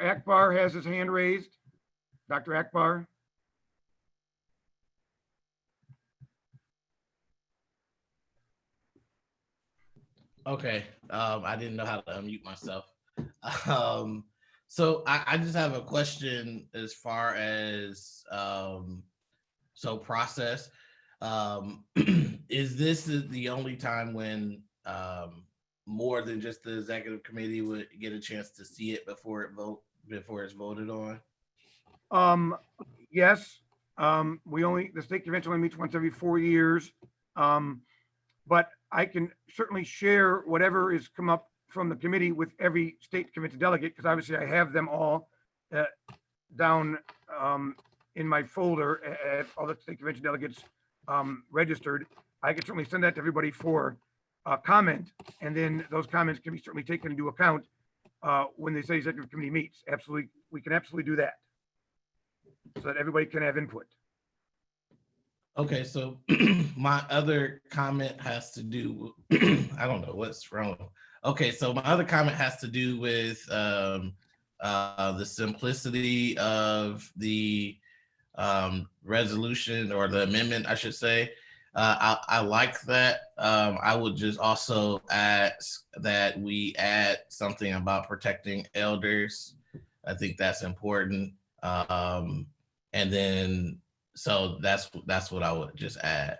Akbar has his hand raised. Dr. Akbar. Okay, I didn't know how to unmute myself. So I just have a question as far as process. Is this the only time when more than just the executive committee would get a chance to see it before it's voted on? Yes. The state convention only meets once every 4 years. But I can certainly share whatever is come up from the committee with every state convention delegate, because obviously I have them all down in my folder at all the state convention delegates registered. I can certainly send that to everybody for comment, and then those comments can be certainly taken into account when the executive committee meets. Absolutely, we can absolutely do that, so that everybody can have input. Okay, so my other comment has to do, I don't know what's wrong. Okay, so my other comment has to do with the simplicity of the resolution, or the amendment, I should say. I like that. I would just also ask that we add something about protecting elders. I think that's important. And then, so that's what I would just add.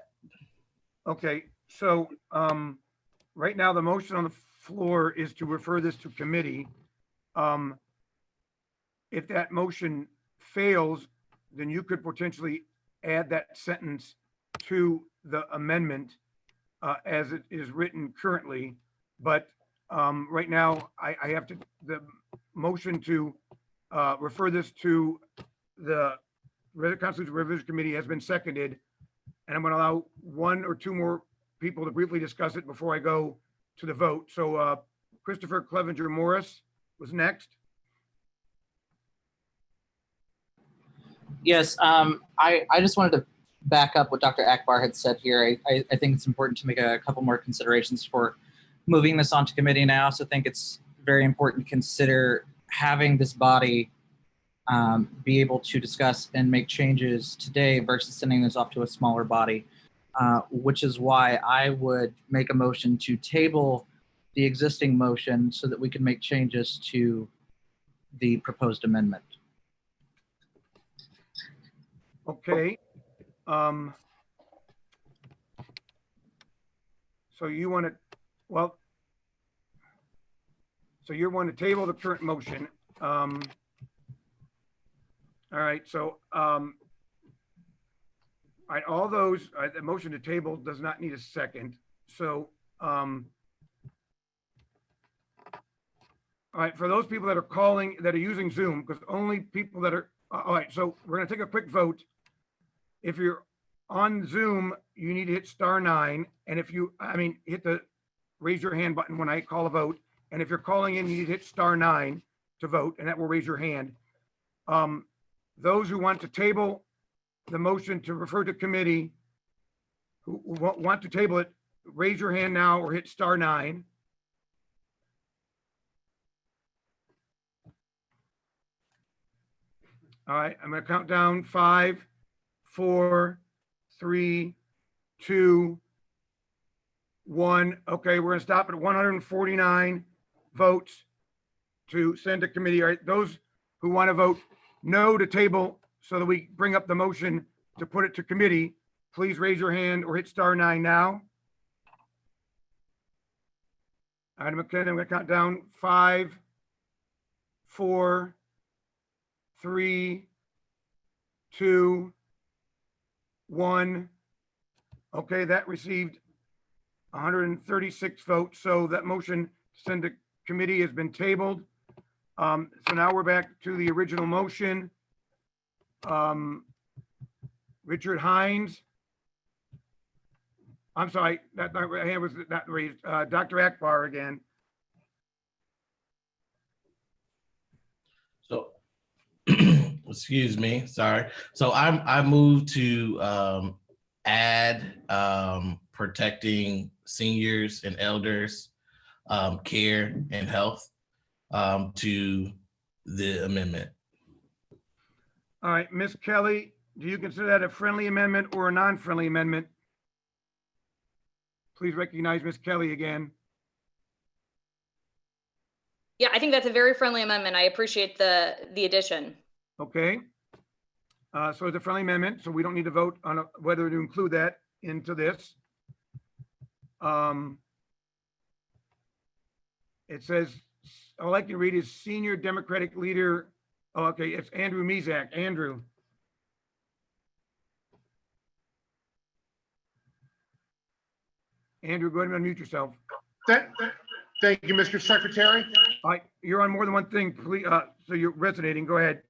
Okay, so right now the motion on the floor is to refer this to committee. If that motion fails, then you could potentially add that sentence to the amendment as it is written currently. But right now, I have to, the motion to refer this to the Constitutional Revision Committee has been seconded. And I'm going to allow one or two more people to briefly discuss it before I go to the vote. So Christopher Clevenger Morris was next. Yes, I just wanted to back up what Dr. Akbar had said here. I think it's important to make a couple more considerations for moving this onto committee. And I also think it's very important to consider having this body be able to discuss and make changes today versus sending this off to a smaller body, which is why I would make a motion to table the existing motion so that we can make changes to the proposed amendment. Okay. So you want to, well, so you want to table the current motion. All right, so all right, all those, the motion to table does not need a second. So all right, for those people that are calling, that are using Zoom, because only people that are, all right, so we're gonna take a quick vote. If you're on Zoom, you need to hit *9. And if you, hit the raise your hand button when I call a vote. And if you're calling in, you need to hit *9 to vote, and that will raise your hand. Those who want to table the motion to refer to committee, who want to table it, raise your hand now or hit *9. All right, I'm going to count down 5, 4, 3, 2, 1. Okay, we're going to stop at 149 votes to send to committee. All right, those who want to vote no to table so that we bring up the motion to put it to committee, please raise your hand or hit *9 now. All right, I'm going to count down 5, 4, 3, 2, 1. Okay, that received 136 votes. So that motion to send to committee has been tabled. So now we're back to the original motion. Richard Hines. I'm sorry, that hand was not raised. Dr. Akbar again. So, excuse me, sorry. So I moved to add protecting seniors and elders, care and health to the amendment. All right, Ms. Kelly, do you consider that a friendly amendment or a non-friendly amendment? Please recognize Ms. Kelly again. Yeah, I think that's a very friendly amendment. I appreciate the addition. Okay. So it's a friendly amendment, so we don't need to vote on whether to include that into this. It says, all I can read is senior Democratic leader. Oh, okay, it's Andrew Mezak. Andrew. Andrew, go ahead and unmute yourself. Thank you, Mr. Secretary. All right, you're on more than one thing, please, so you're resonating. Go ahead.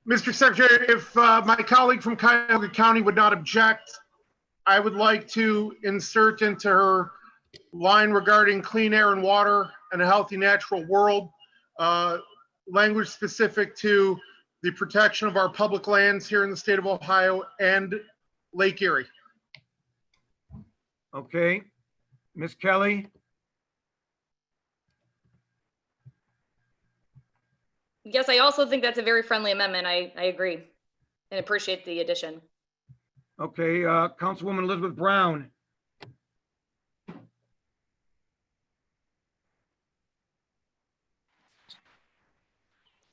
Mr. Secretary, if my colleague from Cuyahoga County would not object, I would like to insert into her line regarding clean air and water and a healthy natural world, language specific to the protection of our public lands here in the state of Ohio and Lake Erie. Okay, Ms. Kelly, Yes, I also think that's a very friendly amendment. I agree and appreciate the addition. okay, Councilwoman Elizabeth Brown,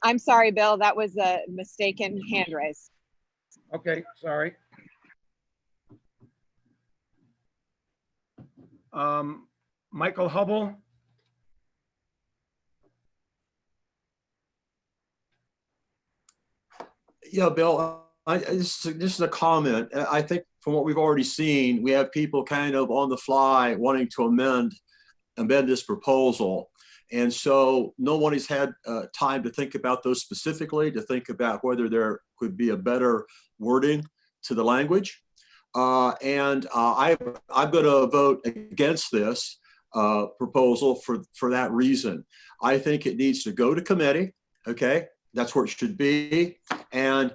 I'm sorry, Bill, that was a mistaken hand raise. okay, sorry. Michael Hubble, Yeah, Bill, this is a comment. I think from what we've already seen, we have people kind of on the fly wanting to amend this proposal. And so no one has had time to think about those specifically, to think about whether there could be a better wording to the language. I'm going to vote against this proposal for that reason. I think it needs to go to committee. Okay, that's where it should be. And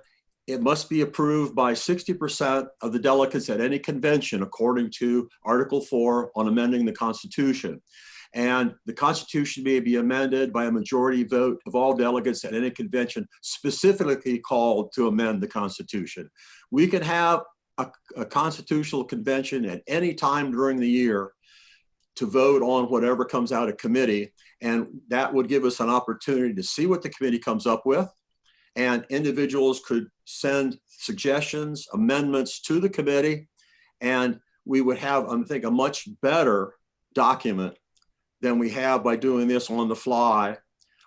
it must be approved by 60% of the delegates at any convention, according to Article 4 on amending the Constitution. And the Constitution may be amended by a majority vote of all delegates at any convention specifically called to amend the Constitution. We can have a constitutional convention at any time during the year to vote on whatever comes out of committee. And that would give us an opportunity to see what the committee comes up with. And individuals could send suggestions, amendments to the committee. And we would have, I think, a much better document than we have by doing this on the fly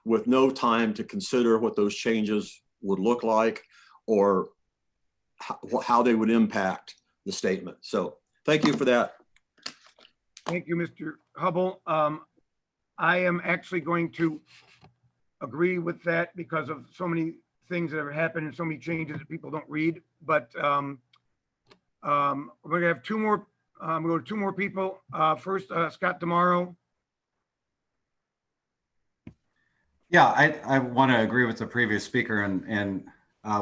with no time to consider what those changes would look like or how they would impact the statement. So thank you for that. thank you, Mr. Hubble. I am actually going to agree with that because of so many things that have happened and so many changes that people don't read. But we're going to have two more. I'm going to go to two more people. First, Scott Demaro. Yeah, I want to agree with the previous speaker, and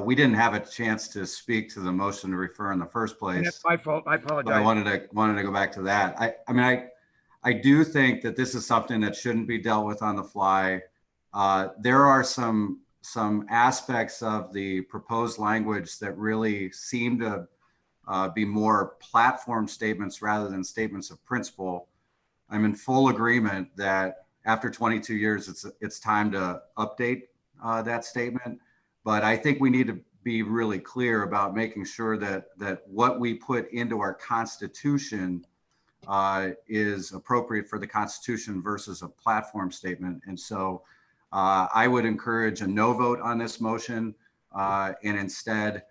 we didn't have a chance to speak to the motion to refer in the first place. And that's my fault. I apologize. But I wanted to go back to that. I do think that this is something that shouldn't be dealt with on the fly. There are some aspects of the proposed language that really seem to be more platform statements rather than statements of principle. I'm in full agreement that after 22 years, it's time to update that statement. But I think we need to be really clear about making sure that what we put into our Constitution is appropriate for the Constitution versus a platform statement. And so I would encourage a no vote on this motion and instead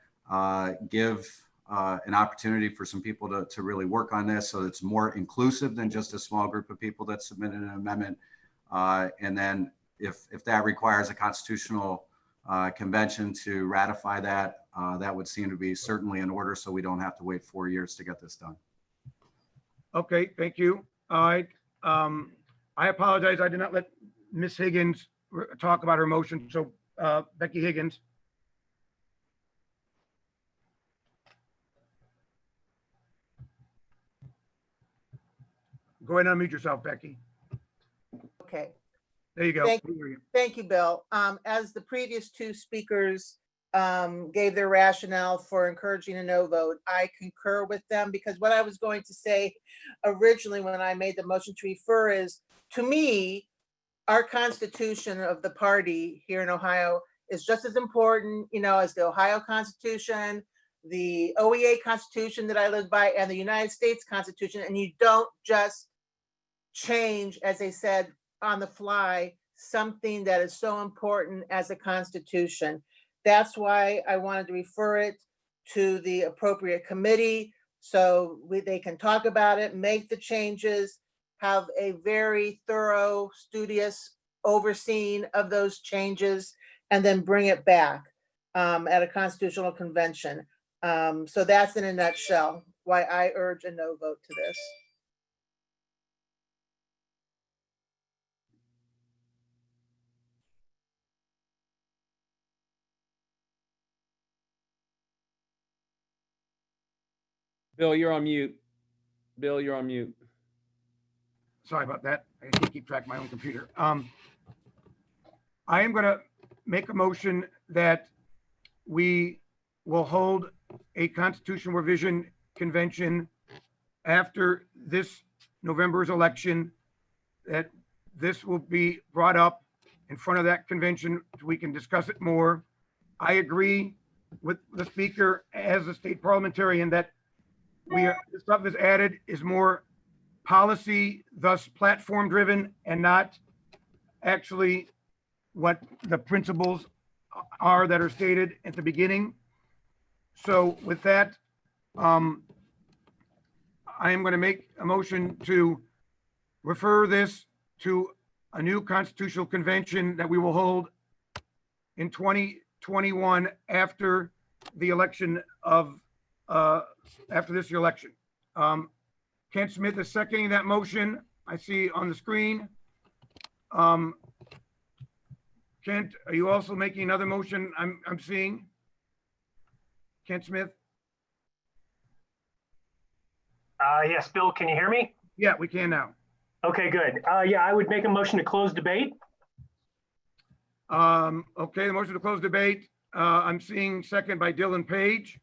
give an opportunity for some people to really work on this so it's more inclusive than just a small group of people that submitted an amendment. And then if that requires a constitutional convention to ratify that, that would seem to be certainly in order so we don't have to wait 4 years to get this done. Okay, thank you. All right. I apologize. I did not let Ms. Higgins talk about her motion. So Becky Higgins. Go ahead and unmute yourself, Becky. Okay. There you go. Thank you, Bill. As the previous two speakers gave their rationale for encouraging a no vote, I concur with them because what I was going to say originally when I made the motion to refer is, to me, our Constitution of the party here in Ohio is just as important, as the Ohio Constitution, the OEA Constitution that I live by, and the United States Constitution. And you don't just change, as they said, on the fly, something that is so important as a Constitution. That's why I wanted to refer it to the appropriate committee so they can talk about it, make the changes, have a very thorough, studious overseeing of those changes, and then bring it back at a constitutional convention. So that's in a nutshell. why I urge a no vote to this. Bill, you're on mute. Bill, you're on mute. Sorry about that. I can't keep track of my own computer. I am going to make a motion that we will hold a constitutional revision convention after this November's election, that this will be brought up in front of that convention so we can discuss it more. I agree with the speaker as a state parliamentarian that the stuff that's added is more policy, thus platform driven, and not actually what the principles are that are stated at the beginning. So with that, I am going to make a motion to refer this to a new constitutional convention that we will hold in 2021 after the election of, after this election. Kent Smith is seconding that motion. I see on the screen. Kent, are you also making another motion? I'm seeing. Kent Smith? Yes, Bill, can you hear me? Yeah, we can now. Okay, good. Yeah, I would make a motion to close debate. Okay, the motion to close debate. I'm seeing second by Dylan Page.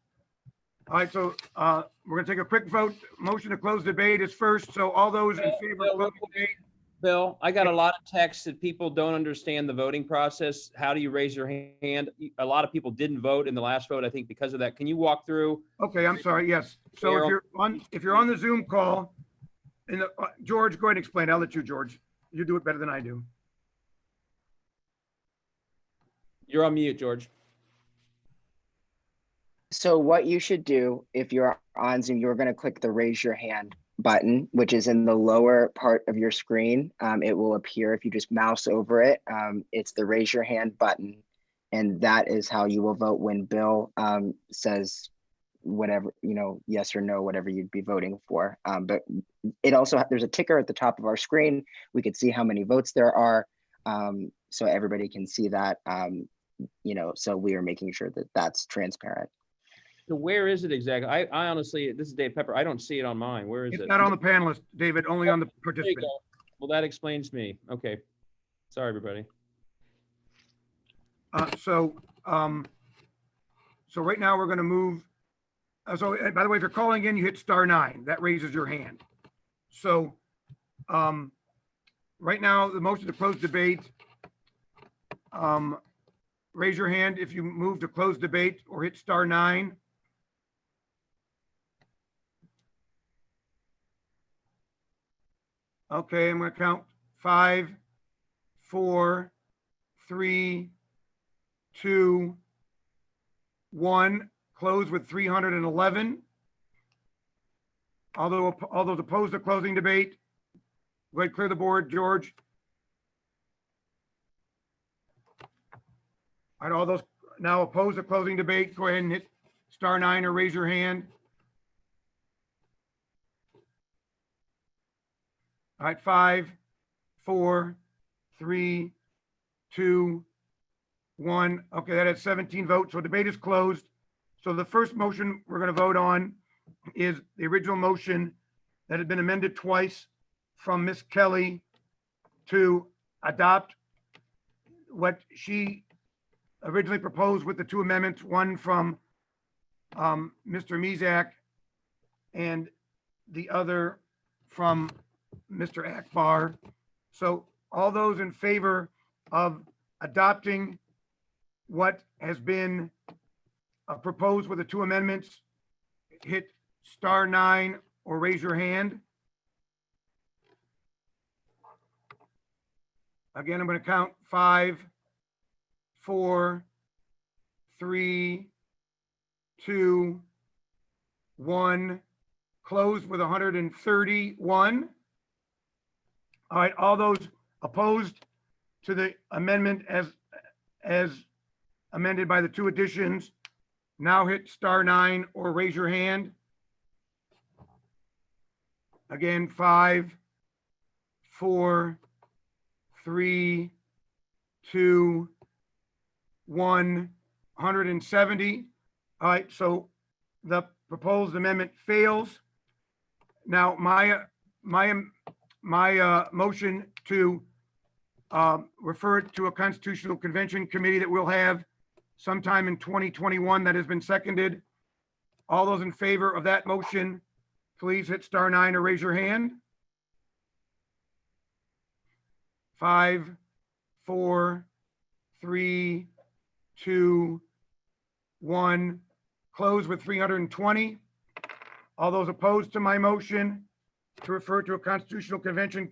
All right, so we're gonna take a quick vote. Motion to close debate is first. So all those in favor of closing debate. Bill, I got a lot of texts that people don't understand the voting process. How do you raise your hand? A lot of people didn't vote in the last vote, I think, because of that. Can you walk through? Okay, I'm sorry. Yes. So if you're on the Zoom call, and George, go ahead and explain. I'll let you, George. You do it better than I do. You're on mute, George. So what you should do if you're on Zoom, you're going to click the raise your hand button, which is in the lower part of your screen. It will appear if you just mouse over it. It's the raise your hand button. And that is how you will vote when Bill says whatever, yes or no, whatever you'd be voting for. But it also, there's a ticker at the top of our screen. We could see how many votes there are. So everybody can see that, so we are making sure that that's transparent. So where is it exactly? I honestly, this is Dave Pepper. I don't see it on mine. Where is it? It's not on the panelist, David, only on the participant. Well, that explains me. Okay. Sorry, everybody. So right now we're going to move. So by the way, if you're calling in, you hit *9. That raises your hand. So right now, the motion to close debate. Raise your hand if you move to close debate or hit *9. Okay, I'm going to count 5, 4, 3, 2, 1. Close with 311. All those opposed to closing debate, go ahead, clear the board, George. All right, all those now opposed to closing debate, go ahead and hit *9 or raise your hand. All right, 5, 4, 3, 2, 1. Okay, that had 17 votes, so debate is closed. So the first motion we're going to vote on is the original motion that had been amended twice from Ms. Kelly to adopt what she originally proposed with the two amendments, one from Mr. Mezak and the other from Mr. Akbar. So all those in favor of adopting what has been proposed with the two amendments, hit *9 or raise your hand. Again, I'm going to count 5, 4, 3, 2, 1. Closed with 131. All right, all those opposed to the amendment as amended by the two additions, now hit *9 or raise your hand. Again, 5, 4, 3, 2, 1, 170. All right, so the proposed amendment fails. Now, my motion to refer it to a constitutional convention committee that we'll have sometime in 2021 that has been seconded. All those in favor of that motion, please hit *9 or raise your hand. 5, 4, 3, 2, 1. Close with 320. All those opposed to my motion to refer to a constitutional convention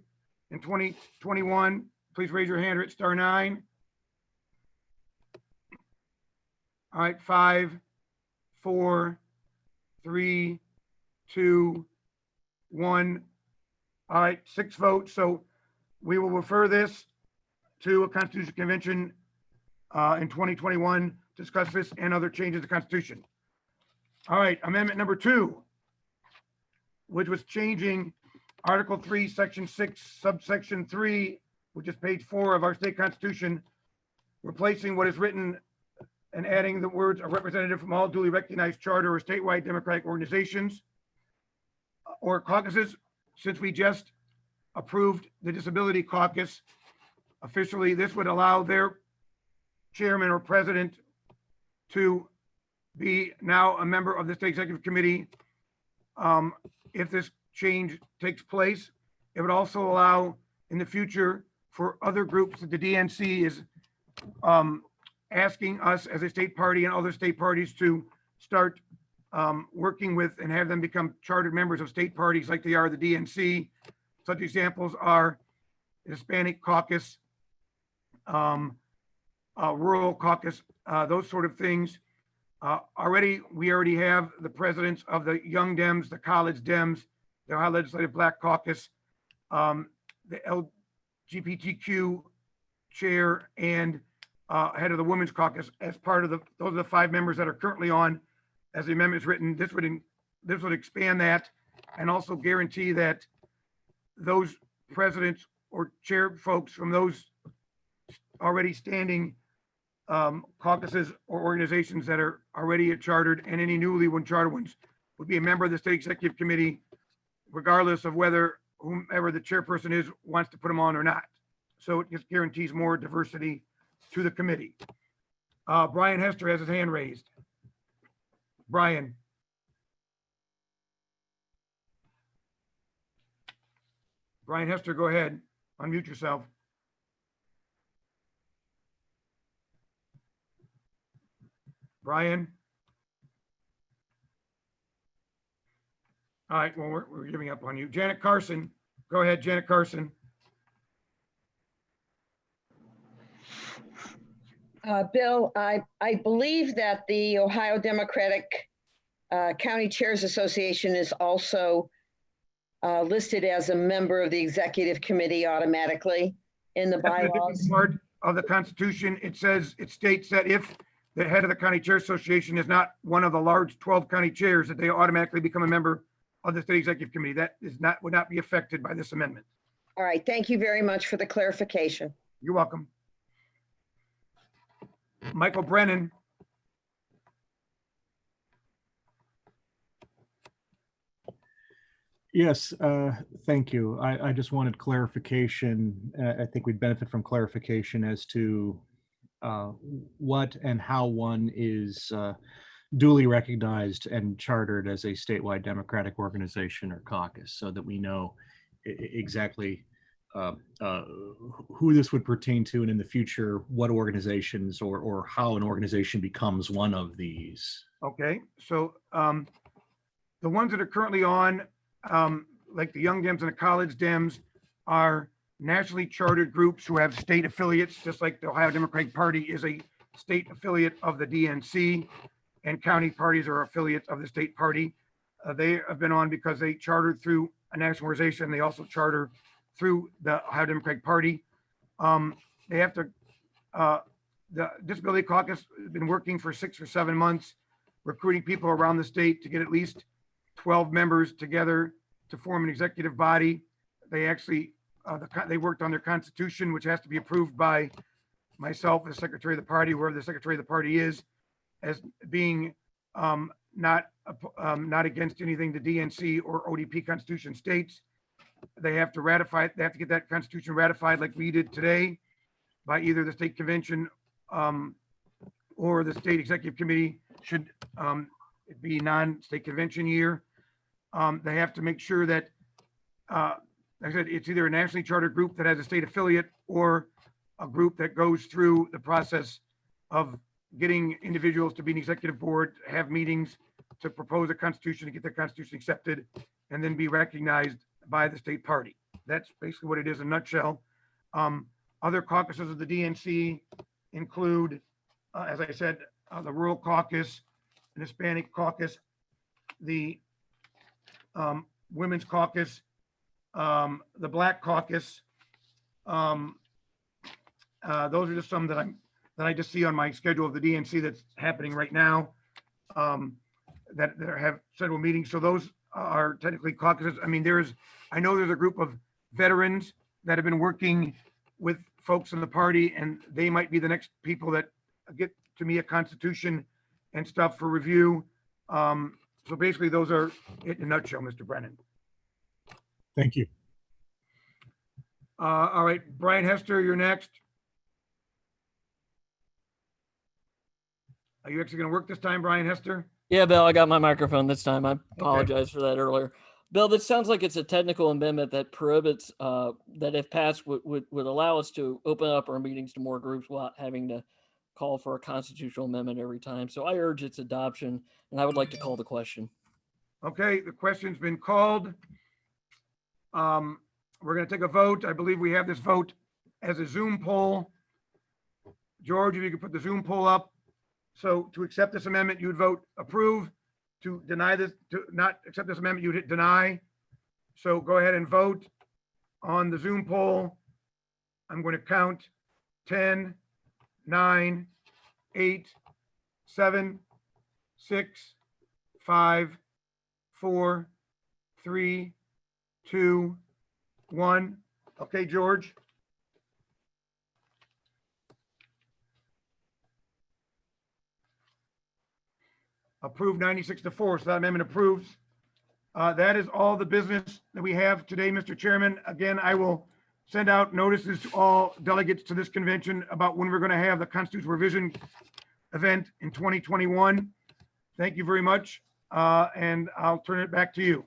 in 2021, please raise your hand or hit *9. All right, 5, 4, 3, 2, 1. All right, 6 votes. So we will refer this to a constitutional convention in 2021, discuss this and other changes to the Constitution. All right, amendment number 2, which was changing Article 3, Section 6, subsection 3, which is page 4 of our state constitution, replacing what is written and adding the words "a representative from all duly recognized charter or statewide democratic organizations or caucuses." Since we just approved the Disability Caucus, officially, this would allow their chairman or president to be now a member of the state executive committee. If this change takes place, it would also allow in the future for other groups that the DNC is asking us as a state party and other state parties to start working with and have them become chartered members of state parties like they are the DNC. Such examples are Hispanic Caucus, Rural Caucus, those sort of things. We already have the presidents of the Young Dems, the College Dems, the Ohio Legislative Black Caucus, the LGBTQ chair, and head of the Women's Caucus as part of those are the 5 members that are currently on. As the amendment is written, this would expand that and also guarantee that those presidents or chair folks from those already standing caucuses or organizations that are already chartered and any newly chartered ones would be a member of the state executive committee, regardless of whether whomever the chairperson is wants to put them on or not. So it just guarantees more diversity to the committee. Brian Hester has his hand raised. Brian. Brian Hester, go ahead. Unmute yourself. Brian? All right, well, we're giving up on you. Janet Carson, go ahead, Janet Carson. Bill, I believe that the Ohio Democratic County Chairs Association is also listed as a member of the executive committee automatically in the bylaws. Part of the Constitution, it states that if the head of the County Chair Association is not one of the large 12 county chairs, that they automatically become a member of the state executive committee. That would not be affected by this amendment. All right, thank you very much for the clarification. You're welcome. Michael Brennan. Yes, thank you. I just wanted clarification. I think we'd benefit from clarification as to what and how one is duly recognized and chartered as a statewide Democratic organization or caucus, so that we know exactly who this would pertain to, and in the future, what organizations or how an organization becomes one of these. Okay, so the ones that are currently on, like the Young Dems and the College Dems, are nationally chartered groups who have state affiliates, just like the Ohio Democratic Party is a state affiliate of the DNC, and county parties are affiliates of the state party. They have been on because they chartered through a national organization. They also charter through the Ohio Democratic Party. They have to, the Disability Caucus has been working for 6 or 7 months, recruiting people around the state to get at least 12 members together to form an executive body. They actually, they worked on their constitution, which has to be approved by myself as secretary of the party, wherever the secretary of the party is, as being not against anything the DNC or ODP Constitution states. They have to ratify it. They have to get that Constitution ratified like we did today by either the state convention or the state executive committee, should it be non-state convention year. They have to make sure that, like I said, it's either a nationally chartered group that has a state affiliate or a group that goes through the process of getting individuals to be an executive board, have meetings to propose a constitution, to get their constitution accepted, and then be recognized by the state party. That's basically what it is in a nutshell. Other caucuses of the DNC include, as I said, the Rural Caucus, an Hispanic Caucus, the Women's Caucus, the Black Caucus. Those are just some that I just see on my schedule of the DNC that's happening right now, that have several meetings. So those are technically caucuses. I mean, I know there's a group of veterans that have been working with folks in the party, and they might be the next people that get to me a constitution and stuff for review. So basically those are it in a nutshell, Mr. Brennan. Thank you. All right, Brian Hester, you're next. Are you actually going to work this time, Brian Hester? Yeah, Bill, I got my microphone this time. I apologize for that earlier. Bill, this sounds like it's a technical amendment that prohibits, that if passed would allow us to open up our meetings to more groups without having to call for a constitutional amendment every time. So I urge its adoption, and I would like to call the question. Okay, the question's been called. We're going to take a vote. I believe we have this vote as a Zoom poll. George, if you could put the Zoom poll up. So to accept this amendment, you would vote approve. To deny this, to not accept this amendment, you would hit deny. So go ahead and vote on the Zoom poll. I'm going to count 10, 9, 8, 7, 6, 5, 4, 3, 2, 1. Okay, George. Approved 96-4, so that amendment approves. That is all the business that we have today, Mr. Chairman. Again, I will send out notices to all delegates to this convention about when we're going to have the constitutional revision event in 2021. Thank you very much, and I'll turn it back to you.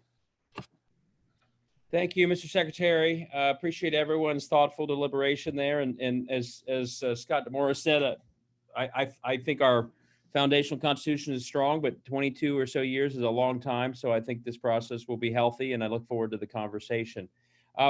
Thank you, Mr. Secretary. Appreciate everyone's thoughtful deliberation there. And as Scott DeMora said, I think our foundational constitution is strong, but 22 or so years is a long time. So I think this process will be healthy, and I look forward to the conversation.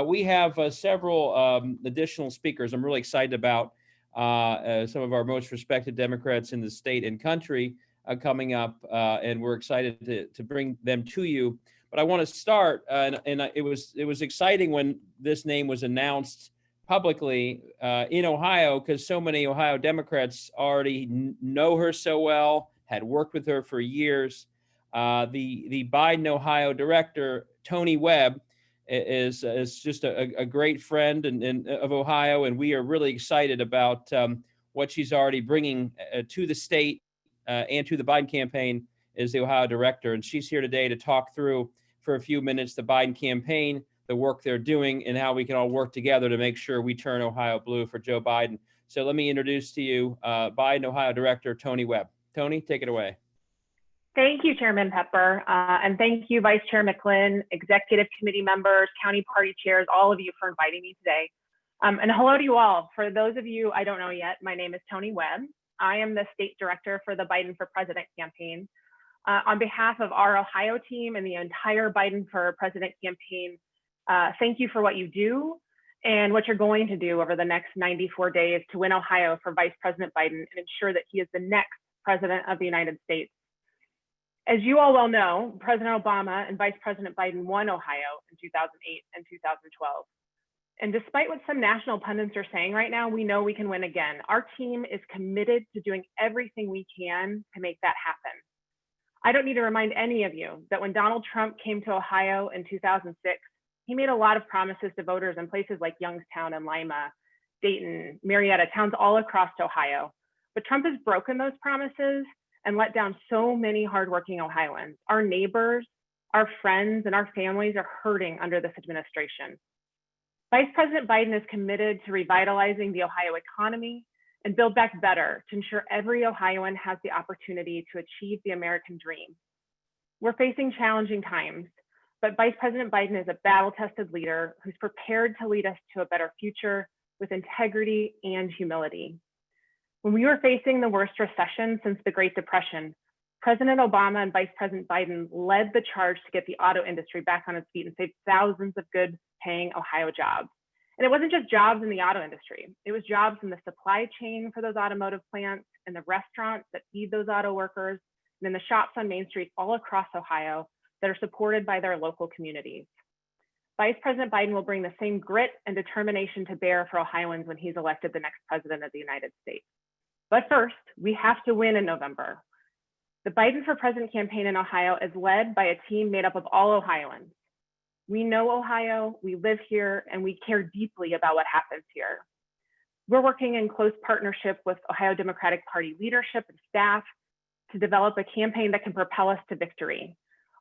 We have several additional speakers. I'm really excited about some of our most respected Democrats in the state and country coming up, and we're excited to bring them to you. But I want to start, and it was exciting when this name was announced publicly in Ohio, because so many Ohio Democrats already know her so well, had worked with her for years. The Biden Ohio director, Tony Webb, is just a great friend of Ohio, and we are really excited about what she's already bringing to the state and to the Biden campaign as the Ohio director. And she's here today to talk through for a few minutes the Biden campaign, the work they're doing, and how we can all work together to make sure we turn Ohio blue for Joe Biden. So let me introduce to you Biden Ohio Director Tony Webb. Tony, take it away. Thank you, Chairman Pepper, and thank you, Vice Chair McClin, Executive Committee members, County Party chairs, all of you for inviting me today. And hello to you all. For those of you I don't know yet, my name is Tony Webb. I am the State Director for the Biden for President campaign. On behalf of our Ohio team and the entire Biden for President campaign, thank you for what you do and what you're going to do over the next 94 days to win Ohio for Vice President Biden and ensure that he is the next President of the United States. As you all well know, President Obama and Vice President Biden won Ohio in 2008 and 2012. And despite what some national pundits are saying right now, we know we can win again. Our team is committed to doing everything we can to make that happen. I don't need to remind any of you that when Donald Trump came to Ohio in 2006, he made a lot of promises to voters in places like Youngstown and Lima, Dayton, Marietta, towns all across Ohio. But Trump has broken those promises and let down so many hardworking Ohioans. Our neighbors, our friends, and our families are hurting under this administration. Vice President Biden is committed to revitalizing the Ohio economy and Build Back Better to ensure every Ohioan has the opportunity to achieve the American dream. We're facing challenging times, but Vice President Biden is a battle-tested leader who's prepared to lead us to a better future with integrity and humility. When we were facing the worst recession since the Great Depression, President Obama and Vice President Biden led the charge to get the auto industry back on its feet and save thousands of good-paying Ohio jobs. And it wasn't just jobs in the auto industry. It was jobs in the supply chain for those automotive plants, in the restaurants that feed those auto workers, and in the shops on Main Street all across Ohio that are supported by their local communities. Vice President Biden will bring the same grit and determination to bear for Ohioans when he's elected the next president of the United States. But first, we have to win in November. The Biden for President campaign in Ohio is led by a team made up of all Ohioans. We know Ohio, we live here, and we care deeply about what happens here. We're working in close partnership with Ohio Democratic Party leadership and staff to develop a campaign that can propel us to victory.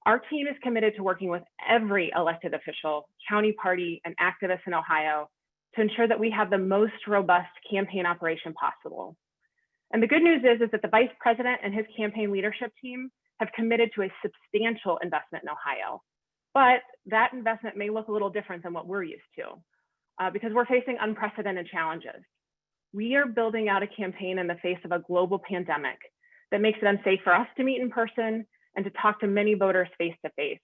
Our team is committed to working with every elected official, county party, and activists in Ohio to ensure that we have the most robust campaign operation possible. And the good news is that the Vice President and his campaign leadership team have committed to a substantial investment in Ohio. But that investment may look a little different than what we're used to because we're facing unprecedented challenges. We are building out a campaign in the face of a global pandemic that makes it unsafe for us to meet in person and to talk to many voters face to face.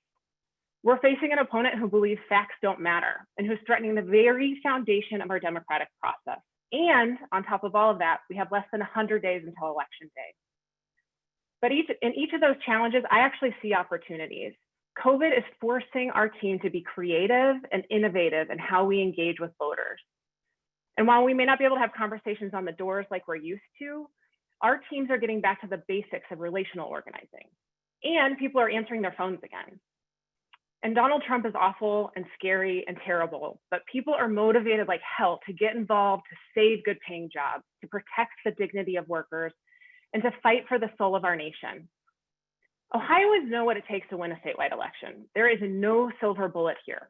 We're facing an opponent who believes facts don't matter and who's threatening the very foundation of our democratic process. And on top of all of that, we have less than 100 days until Election Day. But in each of those challenges, I actually see opportunities. COVID is forcing our team to be creative and innovative in how we engage with voters. And while we may not be able to have conversations on the doors like we're used to, our teams are getting back to the basics of relational organizing. And people are answering their phones again. And Donald Trump is awful and scary and terrible, but people are motivated like hell to get involved, to save good paying jobs, to protect the dignity of workers, and to fight for the soul of our nation. Ohioans know what it takes to win a statewide election. There is no silver bullet here.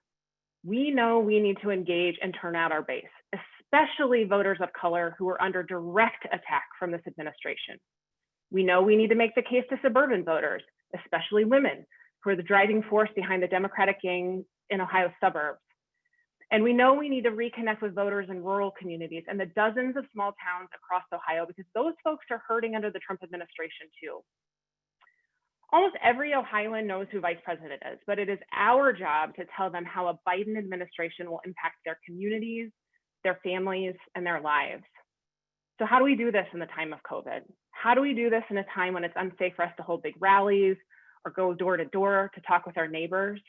We know we need to engage and turn out our base, especially voters of color who are under direct attack from this administration. We know we need to make the case to suburban voters, especially women, who are the driving force behind the Democratic gang in Ohio's suburbs. And we know we need to reconnect with voters in rural communities and the dozens of small towns across Ohio because those folks are hurting under the Trump administration too. Almost every Ohioan knows who Vice President is, but it is our job to tell them how a Biden administration will impact their communities, their families, and their lives. So how do we do this in the time of COVID? How do we do this in a time when it's unsafe for us to hold big rallies or go door to door to talk with our neighbors?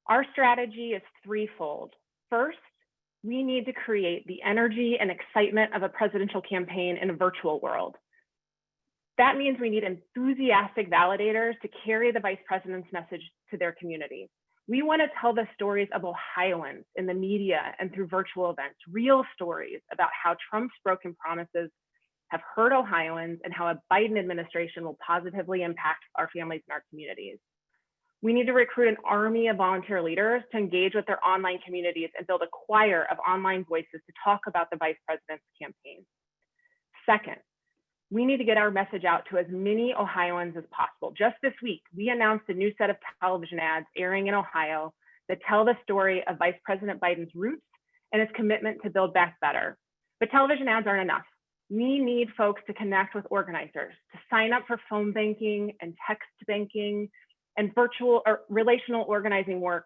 Our strategy is threefold. First, we need to create the energy and excitement of a presidential campaign in a virtual world. That means we need enthusiastic validators to carry the vice president's message to their community. We want to tell the stories of Ohioans in the media and through virtual events, real stories about how Trump's broken promises have hurt Ohioans and how a Biden administration will positively impact our families and our communities. We need to recruit an army of volunteer leaders to engage with their online communities and build a choir of online voices to talk about the vice president's campaign. Second, we need to get our message out to as many Ohioans as possible. Just this week, we announced a new set of television ads airing in Ohio that tell the story of Vice President Biden's roots and his commitment to Build Back Better. But television ads aren't enough. We need folks to connect with organizers, to sign up for phone banking and text banking and virtual or relational organizing work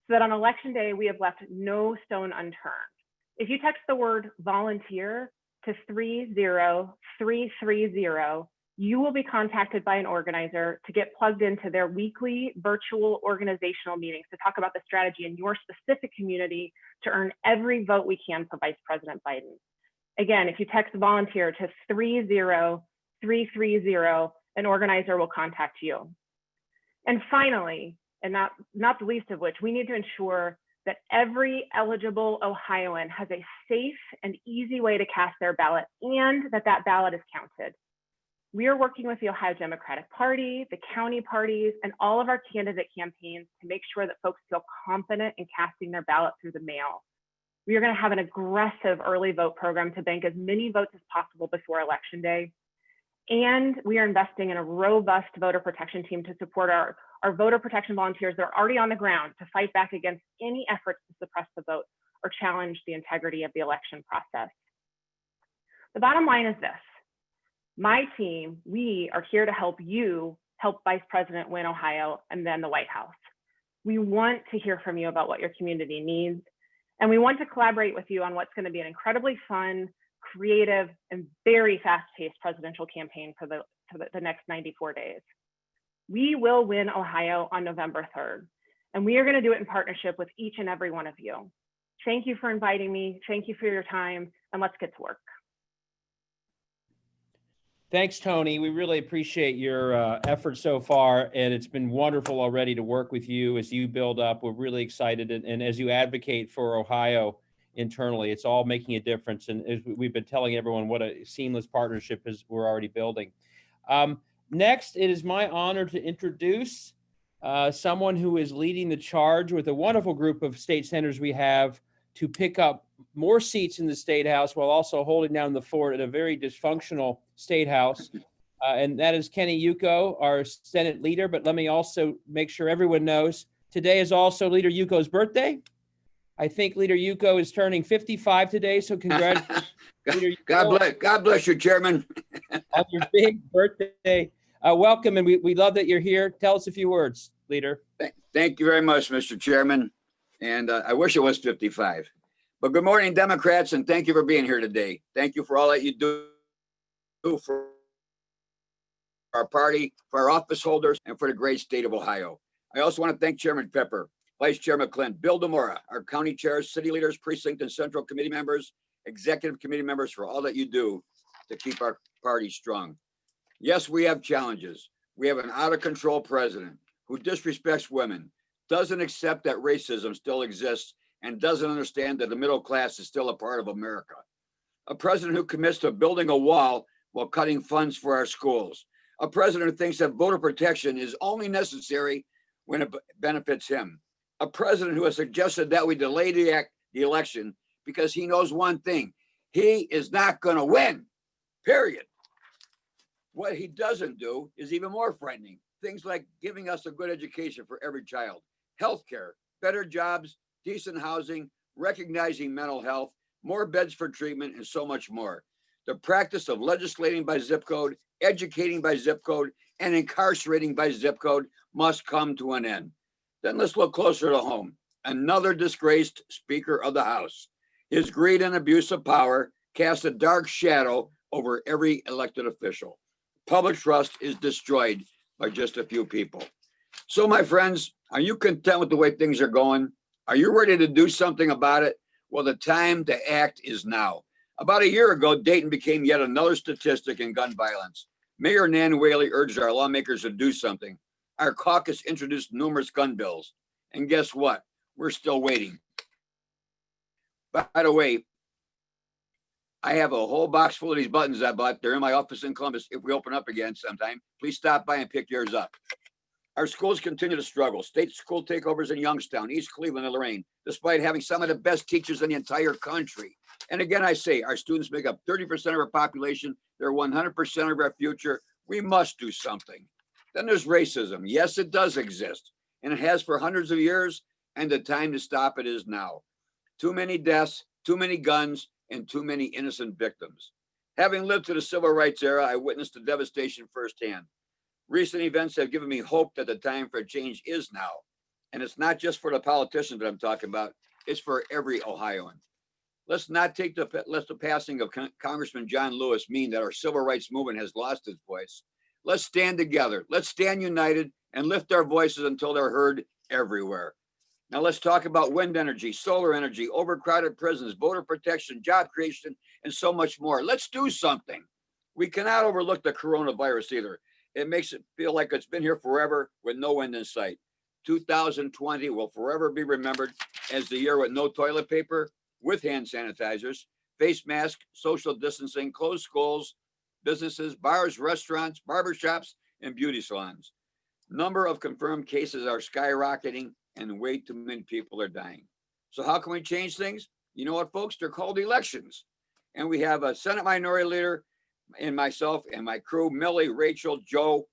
so that on Election Day, we have left no stone unturned. If you text the word volunteer to 30330, you will be contacted by an organizer to get plugged into their weekly virtual organizational meetings to talk about the strategy in your specific community to earn every vote we can for Vice President Biden. Again, if you text volunteer to 30330, an organizer will contact you. And finally, and not the least of which, we need to ensure that every eligible Ohioan has a safe and easy way to cast their ballot, and that ballot is counted. We are working with the Ohio Democratic Party, the county parties, and all of our candidate campaigns to make sure that folks feel confident in casting their ballot through the mail. We are going to have an aggressive early vote program to bank as many votes as possible before Election Day. And we are investing in a robust voter protection team to support our voter protection volunteers that are already on the ground to fight back against any efforts to suppress the vote or challenge the integrity of the election process. The bottom line is this. My team, we are here to help you help Vice President win Ohio and then the White House. We want to hear from you about what your community needs, and we want to collaborate with you on what's going to be an incredibly fun, creative, and very fast-paced presidential campaign for the next 94 days. We will win Ohio on November 3rd, and we are going to do it in partnership with each and every one of you. Thank you for inviting me. Thank you for your time, and let's get to work. Thanks, Tony. We really appreciate your effort so far, and it's been wonderful already to work with you as you build up. We're really excited, and as you advocate for Ohio internally, it's all making a difference. And as we've been telling everyone, what a seamless partnership is we're already building. Next, it is my honor to introduce someone who is leading the charge with a wonderful group of state senators we have to pick up more seats in the State House while also holding down the fort at a very dysfunctional State House. And that is Kenny Yuko, our Senate leader. But let me also make sure everyone knows today is also Leader Yuko's birthday. I think Leader Yuko is turning 55 today, so congratulations. God bless you, Chairman. On your big birthday. Welcome, and we love that you're here. Tell us a few words, Leader. Thank you very much, Mr. Chairman. And I wish it was 55. But good morning, Democrats, and thank you for being here today. Thank you for all that you do for our party, for our office holders, and for the great state of Ohio. I also want to thank Chairman Pepper, Vice Chair McClin, Bill Demora, our county chairs, city leaders, precinct and central committee members, executive committee members for all that you do to keep our party strong. Yes, we have challenges. We have an out-of-control president who disrespects women, doesn't accept that racism still exists, and doesn't understand that the middle class is still a part of America. A president who commits to building a wall while cutting funds for our schools. A president who thinks that voter protection is only necessary when it benefits him. A president who has suggested that we delay the election because he knows one thing: he is not going to win, period. What he doesn't do is even more frightening. Things like giving us a good education for every child, healthcare, better jobs, decent housing, recognizing mental health, more beds for treatment, and so much more. The practice of legislating by zip code, educating by zip code, and incarcerating by zip code must come to an end. Then let's look closer to home. Another disgraced Speaker of the House. His greed and abuse of power cast a dark shadow over every elected official. Public trust is destroyed by just a few people. So, my friends, are you content with the way things are going? Are you ready to do something about it? Well, the time to act is now. About a year ago, Dayton became yet another statistic in gun violence. Mayor Nan Whaley urged our lawmakers to do something. Our caucus introduced numerous gun bills. And guess what? We're still waiting. By the way, I have a whole box full of these buttons I bought. They're in my office in Columbus. If we open up again sometime, please stop by and pick yours up. Our schools continue to struggle. State school takeovers in Youngstown, East Cleveland, and Lorraine, despite having some of the best teachers in the entire country. And again, I say, our students make up 30% of our population. They're 100% of our future. We must do something. Then there's racism. Yes, it does exist, and it has for hundreds of years, and the time to stop it is now. Too many deaths, too many guns, and too many innocent victims. Having lived through the civil rights era, I witnessed the devastation firsthand. Recent events have given me hope that the time for change is now. And it's not just for the politicians that I'm talking about, it's for every Ohioan. Let's not take the passing of Congressman John Lewis mean that our civil rights movement has lost its voice. Let's stand together. Let's stand united and lift our voices until they're heard everywhere. Now let's talk about wind energy, solar energy, overcrowded prisons, voter protection, job creation, and so much more. Let's do something. We cannot overlook the coronavirus either. It makes it feel like it's been here forever with no end in sight. 2020 will forever be remembered as the year with no toilet paper, with hand sanitizers, face masks, social distancing, closed schools, businesses, bars, restaurants, barbershops, and beauty salons. Number of confirmed cases are skyrocketing and way too many people are dying. So how can we change things? You know what, folks? They're called elections. And we have a Senate Minority Leader and myself and my crew, Millie, Rachel, Joe,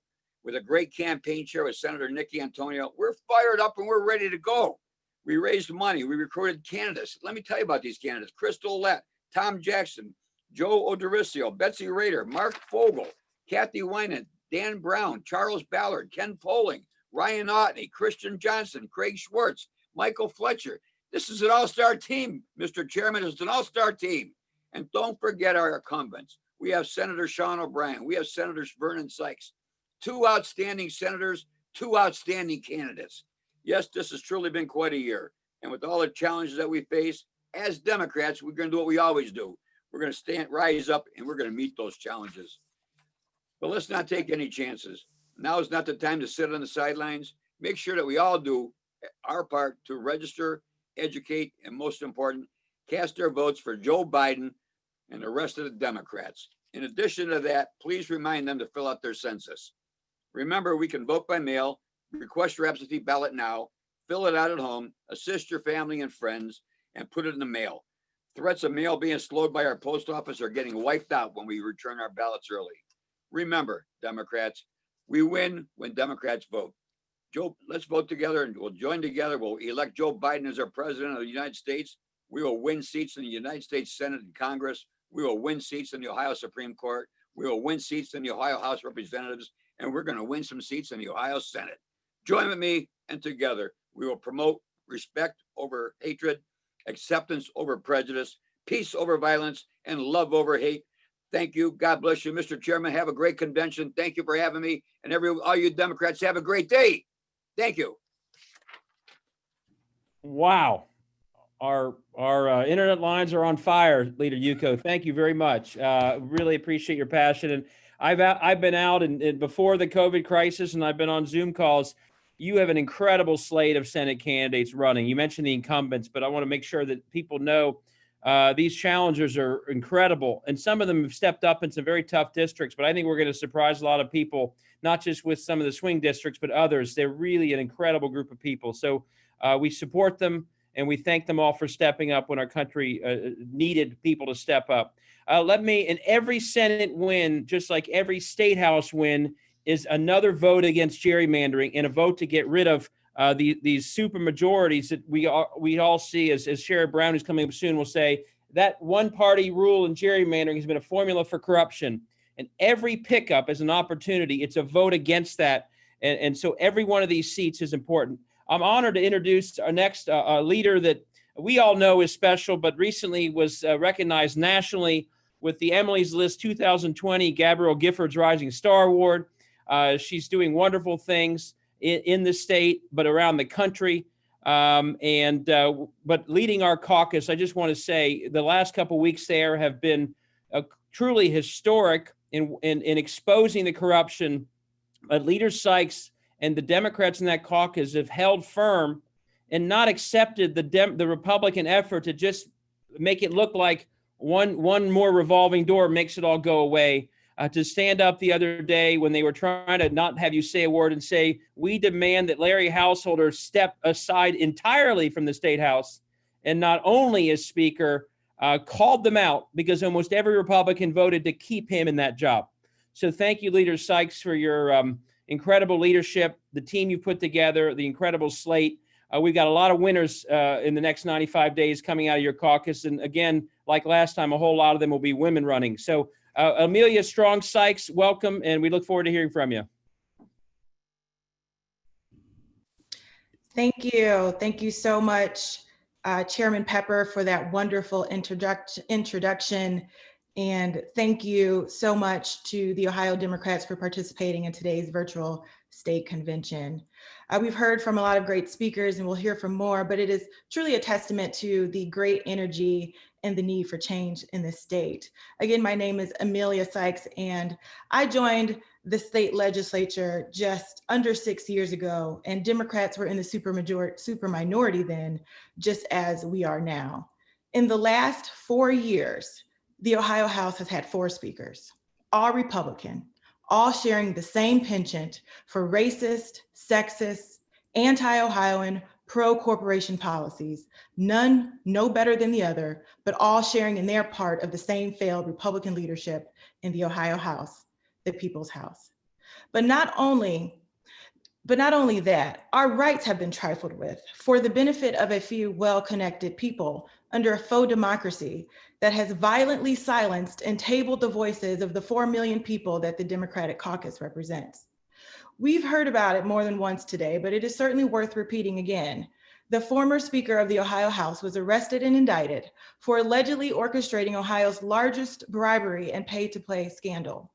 with a great campaign chair with Senator Nikki Antonio. We're fired up and we're ready to go. We raised money. We recruited candidates. Let me tell you about these candidates. Crystal Lett, Tom Jackson, Joe O'Dorisio, Betsy Rader, Mark Fogel, Kathy Winan, Dan Brown, Charles Ballard, Ken Poling, Ryan Otney, Christian Johnson, Craig Schwartz, Michael Fletcher. This is an all-star team, Mr. Chairman. It's an all-star team. And don't forget our incumbents. We have Senator Sean O'Brien. We have Senators Vernon Sykes. Two outstanding senators, two outstanding candidates. Yes, this has truly been quite a year. And with all the challenges that we face, as Democrats, we're going to do what we always do. We're going to rise up, and we're going to meet those challenges. But let's not take any chances. Now is not the time to sit on the sidelines. Make sure that we all do our part to register, educate, and most important, cast our votes for Joe Biden and the rest of the Democrats. In addition to that, please remind them to fill out their census. Remember, we can vote by mail, request your absentee ballot now, fill it out at home, assist your family and friends, and put it in the mail. Threats of mail being slowed by our post office are getting wiped out when we return our ballots early. Remember, Democrats, we win when Democrats vote. Joe, let's vote together and we'll join together. We'll elect Joe Biden as our president of the United States. We will win seats in the United States Senate and Congress. We will win seats in the Ohio Supreme Court. We will win seats in the Ohio House of Representatives, and we're going to win some seats in the Ohio Senate. Join with me, and together we will promote respect over hatred, acceptance over prejudice, peace over violence, and love over hate. Thank you. God bless you, Mr. Chairman. Have a great convention. Thank you for having me. And all you Democrats, have a great day. Thank you. Wow. Our internet lines are on fire, Leader Yuko. Thank you very much. Really appreciate your passion. And I've been out and before the COVID crisis, and I've been on Zoom calls. You have an incredible slate of Senate candidates running. You mentioned the incumbents, but I want to make sure that people know these challengers are incredible. And some of them have stepped up in some very tough districts, but I think we're going to surprise a lot of people, not just with some of the swing districts, but others. They're really an incredible group of people. So we support them. And we thank them all for stepping up when our country needed people to step up. In every Senate win, just like every state house win, is another vote against gerrymandering and a vote to get rid of these super majorities that we all see, as Sherrod Brown, who's coming up soon, will say, that one-party rule in gerrymandering has been a formula for corruption. And every pickup is an opportunity. It's a vote against that. And so every one of these seats is important. I'm honored to introduce our next leader that we all know is special, but recently was recognized nationally with the Emily's List 2020 Gabrielle Giffords Rising Star Award. She's doing wonderful things in the state, but around the country. But leading our caucus, I just want to say the last couple of weeks there have been truly historic in exposing the corruption. Leader Sykes and the Democrats in that caucus have held firm and not accepted the Republican effort to just make it look like one more revolving door makes it all go away. To stand up the other day when they were trying to not have you say a word and say, we demand that Larry Householder step aside entirely from the State House, and not only as Speaker, called them out because almost every Republican voted to keep him in that job. So thank you, Leader Sykes, for your incredible leadership, the team you put together, the incredible slate. We've got a lot of winners in the next 95 days coming out of your caucus. And again, like last time, a whole lot of them will be women running. So Amelia Strong Sykes, welcome, and we look forward to hearing from you. Thank you. Thank you so much, Chairman Pepper, for that wonderful introduction. And thank you so much to the Ohio Democrats for participating in today's virtual state convention. We've heard from a lot of great speakers and we'll hear from more, but it is truly a testament to the great energy and the need for change in this state. Again, my name is Amelia Sykes, and I joined the state legislature just under 6 years ago, and Democrats were in the super minority then, just as we are now. In the last 4 years, the Ohio House has had 4 speakers, all Republican, all sharing the same penchant for racist, sexist, anti-Ohioan, pro-corporation policies, none no better than the other, but all sharing in their part of the same failed Republican leadership in the Ohio House, the People's House. But not only that, our rights have been trifled with for the benefit of a few well-connected people under a faux democracy that has violently silenced and tabled the voices of the 4 million people that the Democratic caucus represents. We've heard about it more than once today, but it is certainly worth repeating again. The former Speaker of the Ohio House was arrested and indicted for allegedly orchestrating Ohio's largest bribery and pay-to-play scandal.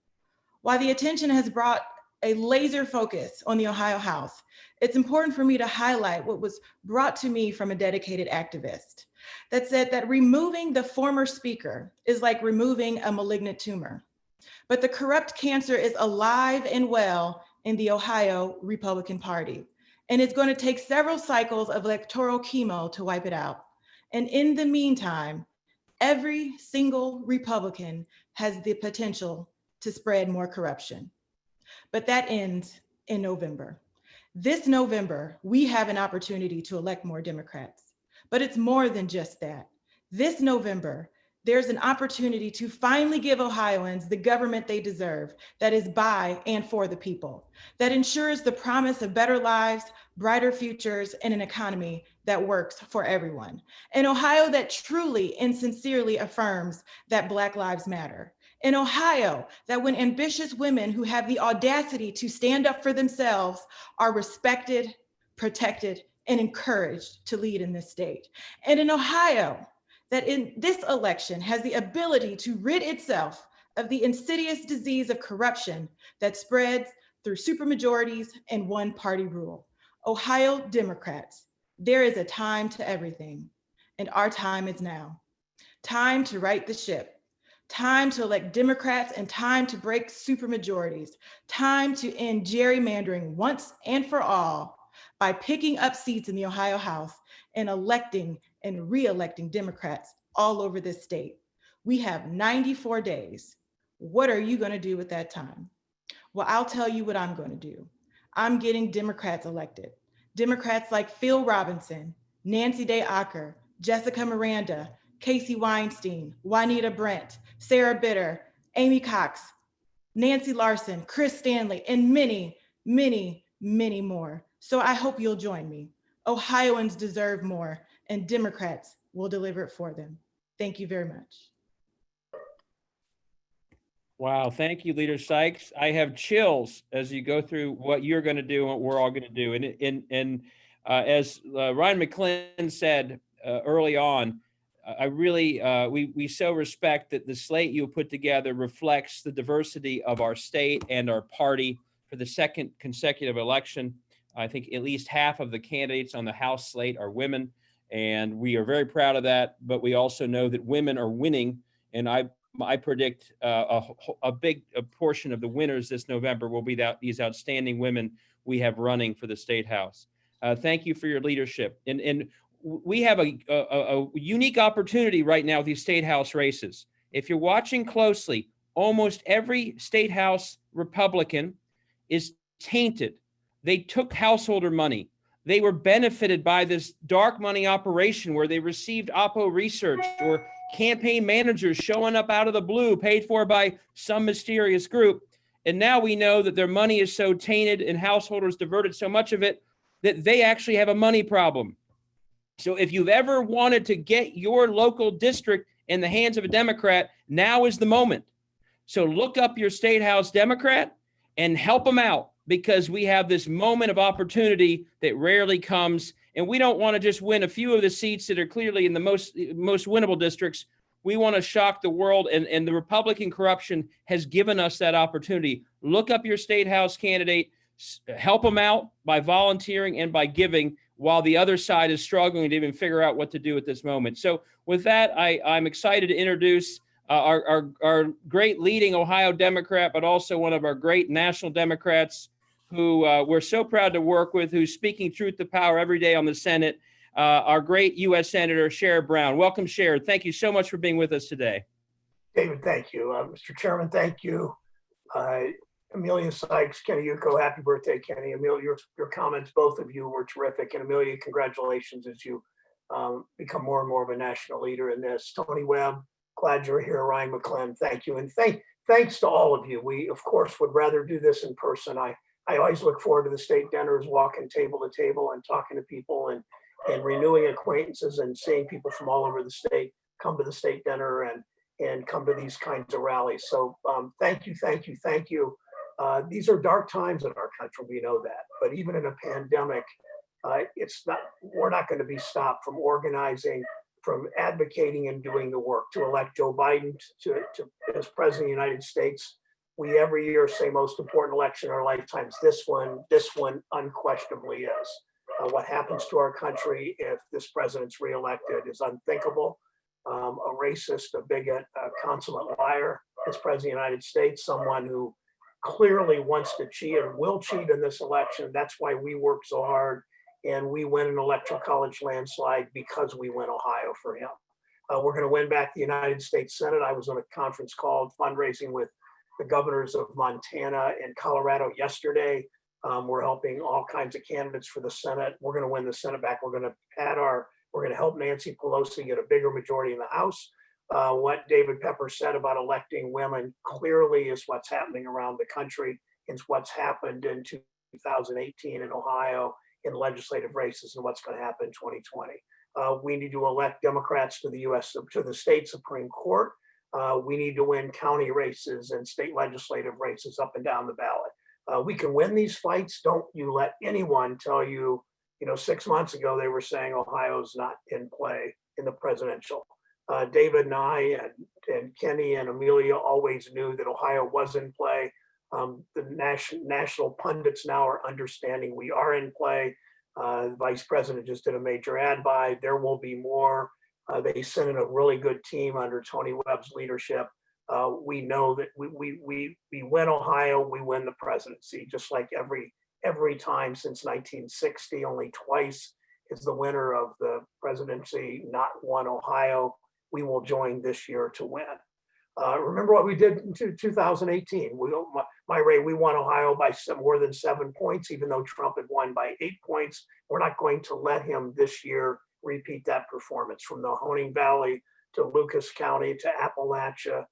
While the attention has brought a laser focus on the Ohio House, it's important for me to highlight what was brought to me from a dedicated activist that said that removing the former speaker is like removing a malignant tumor. But the corrupt cancer is alive and well in the Ohio Republican Party, and it's going to take several cycles of electoral chemo to wipe it out. And in the meantime, every single Republican has the potential to spread more corruption. But that ends in November. This November, we have an opportunity to elect more Democrats, but it's more than just that. This November, there's an opportunity to finally give Ohioans the government they deserve, that is by and for the people, that ensures the promise of better lives, brighter futures, and an economy that works for everyone. An Ohio that truly and sincerely affirms that Black lives matter. An Ohio that when ambitious women who have the audacity to stand up for themselves are respected, protected, and encouraged to lead in this state. And an Ohio that in this election has the ability to rid itself of the insidious disease of corruption that spreads through supermajorities and one-party rule. Ohio Democrats, there is a time to everything, and our time is now. Time to right the ship. Time to elect Democrats and time to break supermajorities. Time to end gerrymandering once and for all by picking up seats in the Ohio House and electing and re-electing Democrats all over this state. We have 94 days. What are you going to do with that time? Well, I'll tell you what I'm going to do. I'm getting Democrats elected. Democrats like Phil Robinson, Nancy Day Acker, Jessica Miranda, Casey Weinstein, Juanita Brent, Sarah Bitter, Amy Cox, Nancy Larson, Chris Stanley, and many, many, many more. So I hope you'll join me. Ohioans deserve more, and Democrats will deliver it for them. Thank you very much. Wow, thank you, Leader Sykes. I have chills as you go through what you're going to do and what we're all going to do. And as Ryan McClin said early on, I really, we so respect that the slate you put together reflects the diversity of our state and our party for the second consecutive election. I think at least half of the candidates on the House slate are women, and we are very proud of that. But we also know that women are winning, and I predict a big portion of the winners this November will be these outstanding women we have running for the State House. Thank you for your leadership. And we have a unique opportunity right now with these State House races. If you're watching closely, almost every State House Republican is tainted. They took householder money. They were benefited by this dark money operation where they received Oppo research or campaign managers showing up out of the blue, paid for by some mysterious group. And now we know that their money is so tainted and householders diverted so much of it that they actually have a money problem. So if you've ever wanted to get your local district in the hands of a Democrat, now is the moment. So look up your State House Democrat and help them out, because we have this moment of opportunity that rarely comes. And we don't want to just win a few of the seats that are clearly in the most winnable districts. We want to shock the world, and the Republican corruption has given us that opportunity. Look up your State House candidate, help them out by volunteering and by giving, while the other side is struggling to even figure out what to do at this moment. So with that, I'm excited to introduce our great leading Ohio Democrat, but also one of our great national Democrats who we're so proud to work with, who's speaking truth to power every day on the Senate, our great U.S. Senator Sherrod Brown. Welcome, Sherrod. Thank you so much for being with us today. David, thank you. Mr. Chairman, thank you. Amelia Sykes, Kenny Yuko, happy birthday, Kenny. Amelia, your comments, both of you were terrific. And Amelia, congratulations as you become more and more of a national leader in this. Tony Webb, glad you're here. Ryan McClellan, thank you. And thanks to all of you. We, of course, would rather do this in person. I always look forward to the state dinners, walking table to table and talking to people and renewing acquaintances and seeing people from all over the state come to the state dinner and come to these kinds of rallies. So thank you, thank you, thank you. These are dark times in our country, we know that, but even in a pandemic, we're not going to be stopped from organizing, from advocating and doing the work to elect Joe Biden as president of the United States. We every year say most important election in our lifetimes. This one unquestionably is. What happens to our country if this president's reelected is unthinkable. A racist, a bigot, a consummate liar as president of the United States, someone who clearly wants to cheat and will cheat in this election. That's why we work so hard and we win an electoral college landslide because we win Ohio for him. We're going to win back the United States Senate. I was on a conference called fundraising with the governors of Montana and Colorado yesterday. We're helping all kinds of candidates for the Senate. We're going to win the Senate back. We're going to help Nancy Pelosi get a bigger majority in the House. What David Pepper said about electing women clearly is what's happening around the country. It's what's happened in 2018 in Ohio in legislative races and what's going to happen in 2020. We need to elect Democrats to the state Supreme Court. We need to win county races and state legislative races up and down the ballot. We can win these fights. Don't you let anyone tell you, 6 months ago, they were saying Ohio's not in play in the presidential. David and I and Kenny and Amelia always knew that Ohio was in play. The national pundits now are understanding we are in play. The vice president just did a major ad buy. There will be more. They sent in a really good team under Tony Webb's leadership. We know that we win Ohio, we win the presidency, just like every time since 1960. Only twice is the winner of the presidency not won Ohio. We will join this year to win. Remember what we did in 2018. We won Ohio by more than 7 points, even though Trump had won by 8 points. We're not going to let him this year repeat that performance. From the Mahoning Valley to Lucas County to Appalachia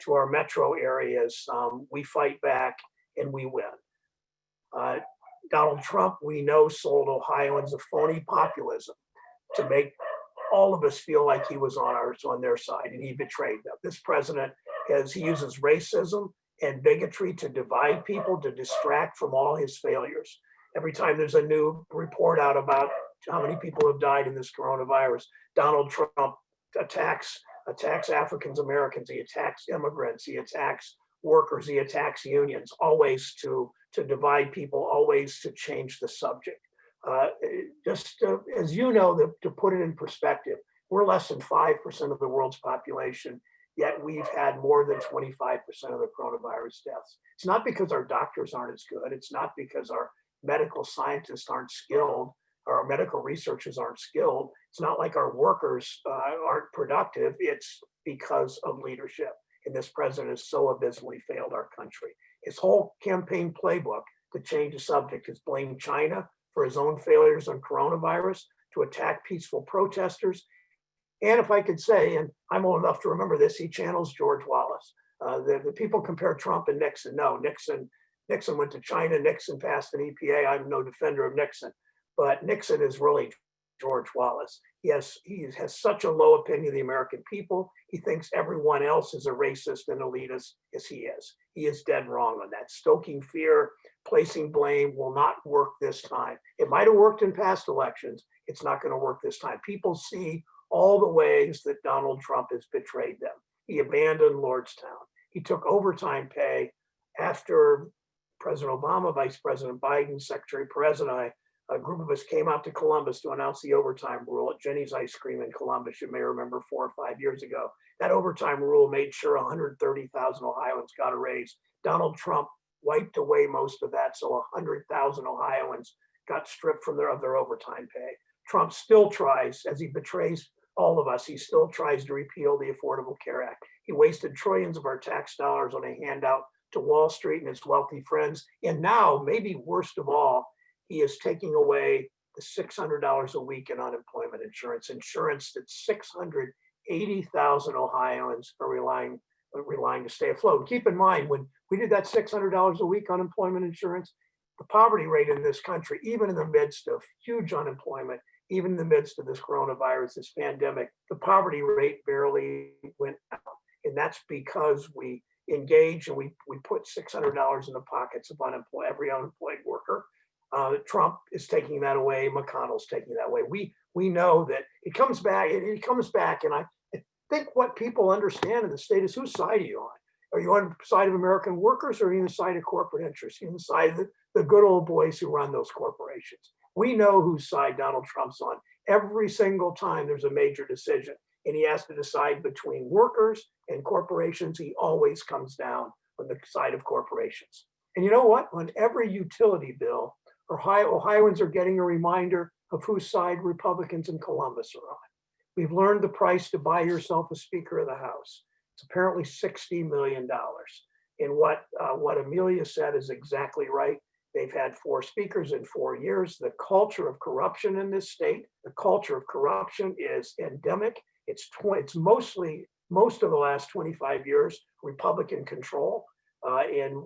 to our metro areas, we fight back and we win. Donald Trump, we know, sold Ohioans a phony populism to make all of us feel like he was on their side, and he betrayed them. This president he uses racism and bigotry to divide people, to distract from all his failures. Every time there's a new report out about how many people have died in this coronavirus, Donald Trump attacks African Americans, he attacks immigrants, he attacks workers, he attacks unions, always to divide people, always to change the subject. As you know, to put it in perspective, we're less than 5% of the world's population, yet we've had more than 25% of the coronavirus deaths. It's not because our doctors aren't as good. It's not because our medical scientists aren't skilled, or our medical researchers aren't skilled. It's not like our workers aren't productive. It's because of leadership. And this president has so abysmally failed our country. His whole campaign playbook to change the subject is blame China for his own failures on coronavirus, to attack peaceful protesters. And if I could say, and I'm old enough to remember this, he channels George Wallace. The people compare Trump and Nixon. No, Nixon went to China, Nixon passed an EPA. I'm no defender of Nixon, but Nixon is really George Wallace. He has such a low opinion of the American people. He thinks everyone else is a racist and elitist as he is. He is dead wrong on that. Stoking fear, placing blame will not work this time. It might have worked in past elections. It's not going to work this time. People see all the ways that Donald Trump has betrayed them. He abandoned Lordstown. He took overtime pay after President Obama, Vice President Biden, Secretary Perez, and a group of us came out to Columbus to announce the overtime rule at Jenny's Ice Cream in Columbus. You may remember 4 or 5 years ago. That overtime rule made sure 130,000 Ohioans got a raise. Donald Trump wiped away most of that, so 100,000 Ohioans got stripped from their overtime pay. Trump still tries, as he betrays all of us, he still tries to repeal the Affordable Care Act. He wasted trillions of our tax dollars on a handout to Wall Street and his wealthy friends. And now, maybe worst of all, he is taking away the $600 a week in unemployment insurance that 680,000 Ohioans are relying to stay afloat. Keep in mind, when we did that $600 a week unemployment insurance, the poverty rate in this country, even in the midst of huge unemployment, even in the midst of this coronavirus, this pandemic, the poverty rate barely went down. And that's because we engage and we put $600 in the pockets of every unemployed worker. Trump is taking that away. McConnell's taking that away. We know that it comes back. It comes back, and I think what people understand in the state is, whose side are you on? Are you on the side of American workers, or are you on the side of corporate interests? You're on the side of the good old boys who run those corporations. We know whose side Donald Trump's on. Every single time there's a major decision and he has to decide between workers and corporations, he always comes down on the side of corporations. And you know what? On every utility bill, Ohioans are getting a reminder of whose side Republicans in Columbus are on. We've learned the price to buy yourself a Speaker of the House. It's apparently $60 million. And what Amelia said is exactly right. They've had 4 speakers in 4 years. The culture of corruption in this state, the culture of corruption is endemic. It's mostly, most of the last 25 years, Republican control. And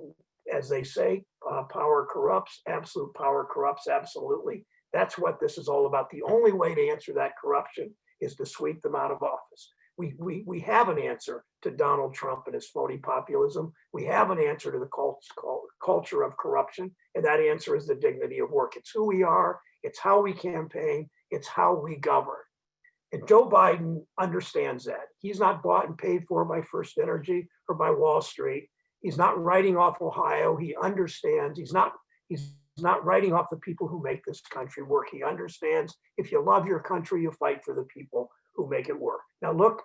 as they say, power corrupts, absolute power corrupts absolutely. That's what this is all about. The only way to answer that corruption is to sweep them out of office. We have an answer to Donald Trump and his phony populism. We have an answer to the culture of corruption, and that answer is the dignity of work. It's who we are, it's how we campaign, it's how we govern. And Joe Biden understands that. He's not bought and paid for by First Energy or by Wall Street. He's not writing off Ohio. He understands. He's not writing off the people who make this country work. He understands if you love your country, you fight for the people who make it work. Now look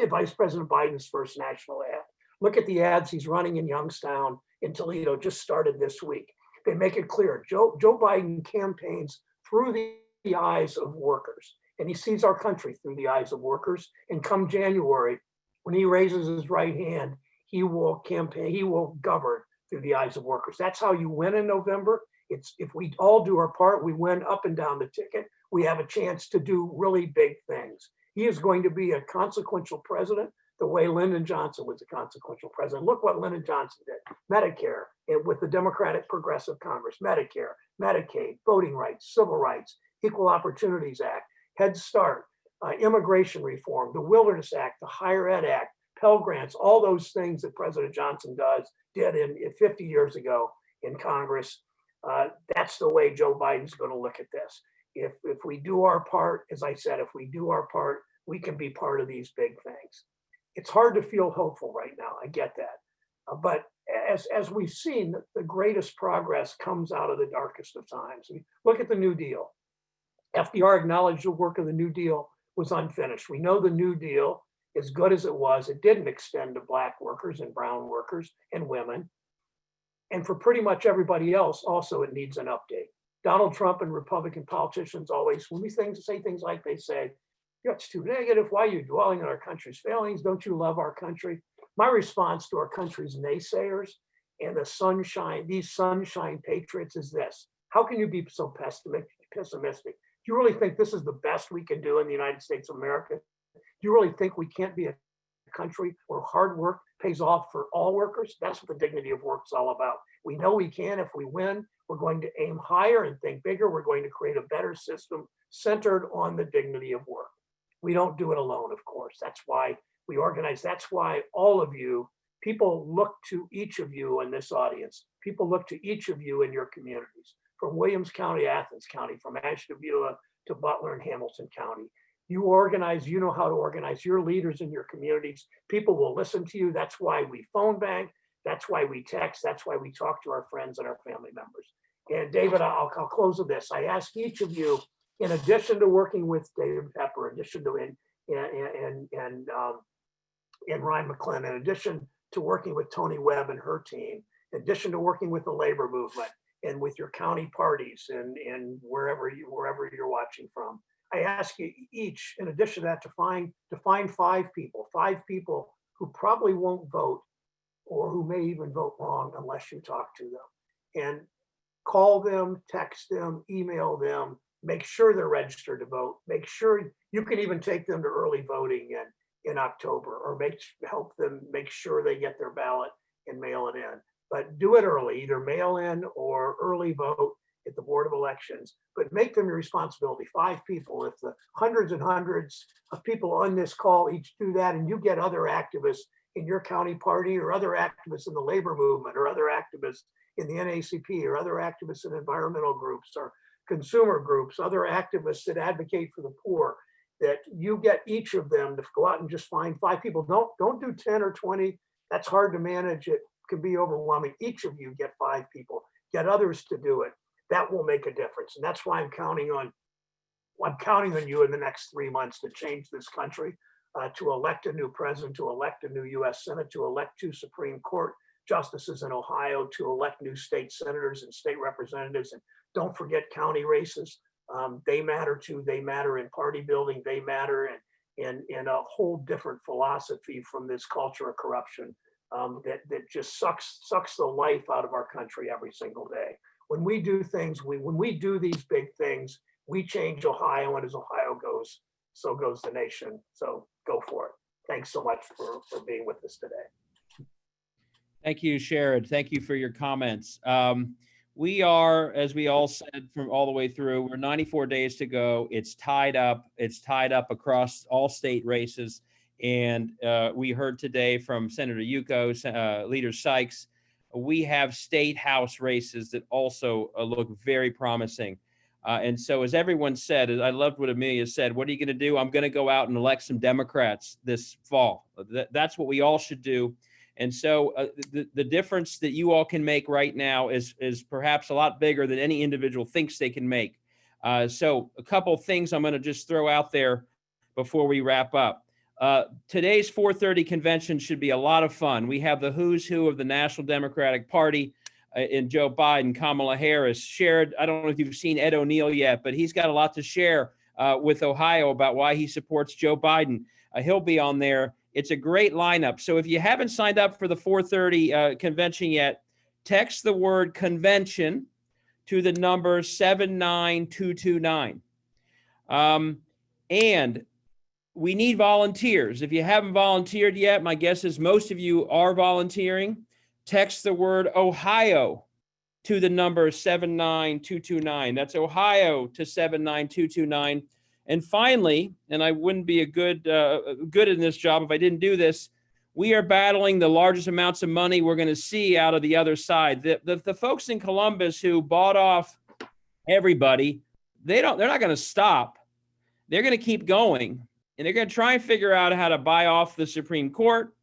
at Vice President Biden's first national ad. Look at the ads he's running in Youngstown in Toledo, just started this week. They make it clear. Joe Biden campaigns through the eyes of workers, and he sees our country through the eyes of workers. And come January, when he raises his right hand, he will campaign, he will govern through the eyes of workers. That's how you win in November. It's if we all do our part, we win up and down the ticket. We have a chance to do really big things. He is going to be a consequential president the way Lyndon Johnson was a consequential president. Look what Lyndon Johnson did. Medicare, and with the Democratic Progressive Congress, Medicare, Medicaid, voting rights, civil rights, Equal Opportunities Act, Head Start, immigration reform, the Wilderness Act, the Higher Ed Act, Pell Grants, all those things that President Johnson did in 50 years ago in Congress. That's the way Joe Biden's going to look at this. If we do our part, as I said, if we do our part, we can be part of these big things. It's hard to feel hopeful right now. I get that. But as we've seen, the greatest progress comes out of the darkest of times. I mean, look at the New Deal. FDR acknowledged the work of the New Deal was unfinished. We know the New Deal, as good as it was, it didn't extend to Black workers and brown workers and women. And for pretty much everybody else, also, it needs an update. Donald Trump and Republican politicians always, when we say things like they say, it's too negative. Why are you dwelling on our country's failings? Don't you love our country? My response to our country's naysayers and these sunshine patriots is this. How can you be so pessimistic? Do you really think this is the best we can do in the United States of America? Do you really think we can't be a country where hard work pays off for all workers? That's what the dignity of work is all about. We know we can. If we win, we're going to aim higher and think bigger. We're going to create a better system centered on the dignity of work. We don't do it alone, of course. That's why we organize. That's why all of you, people look to each of you in this audience. People look to each of you in your communities, from Williams County, Athens County, from Ashtabula to Butler and Hamilton County. You organize, you know how to organize your leaders in your communities. People will listen to you. That's why we phone bank. That's why we text. That's why we talk to our friends and our family members. And David, I'll close with this. I ask each of you, in addition to working with David Pepper, in addition to and Ryan McClellan, in addition to working with Tony Webb and her team, in addition to working with the labor movement and with your county parties and wherever you're watching from, I ask you each, in addition to that, to find five people who probably won't vote or who may even vote wrong unless you talk to them. And call them, text them, email them, make sure they're registered to vote. Make sure you can even take them to early voting in October, or help them make sure they get their ballot and mail it in. But do it early, either mail in or early vote at the Board of Elections, but make them your responsibility. 5 people. If the hundreds and hundreds of people on this call each do that, and you get other activists in your county party or other activists in the labor movement or other activists in the NAACP or other activists in environmental groups or consumer groups, other activists that advocate for the poor, that you get each of them to go out and just find 5 people. Don't do 10 or 20. That's hard to manage. It can be overwhelming. Each of you get 5 people, get others to do it. That will make a difference. And that's why I'm counting on you in the next 3 months to change this country, to elect a new president, to elect a new US Senate, to elect 2 Supreme Court justices in Ohio, to elect new state senators and state representatives. And don't forget county races. They matter too. They matter in party building. They matter in a whole different philosophy from this culture of corruption that just sucks the life out of our country every single day. When we do things, when we do these big things, we change Ohio, and as Ohio goes, so goes the nation. So go for it. Thanks so much for being with us today. Thank you, Sherrod. Thank you for your comments. We are, as we all said from all the way through, we're 94 days to go. It's tied up. It's tied up across all state races. And we heard today from Senator Yuko, Leader Sykes, we have state house races that also look very promising. And so as everyone said, I loved what Amelia said, what are you going to do? I'm going to go out and elect some Democrats this fall. That's what we all should do. And so the difference that you all can make right now is perhaps a lot bigger than any individual thinks they can make. So a couple of things I'm going to just throw out there before we wrap up. Today's 4:30 convention should be a lot of fun. We have the who's who of the National Democratic Party in Joe Biden, Kamala Harris, Sherrod. I don't know if you've seen Ed O'Neill yet, but he's got a lot to share with Ohio about why he supports Joe Biden. He'll be on there. It's a great lineup. So if you haven't signed up for the 4:30 convention yet, text the word convention to the number 79229. And we need volunteers. If you haven't volunteered yet, my guess is most of you are volunteering. Text the word Ohio to the number 79229. That's Ohio to 79229. And finally, and I wouldn't be a good in this job if I didn't do this, we are battling the largest amounts of money we're going to see out of the other side. The folks in Columbus who bought off everybody, they're not going to stop. They're going to keep going. And they're going to try and figure out how to buy off the Supreme Court.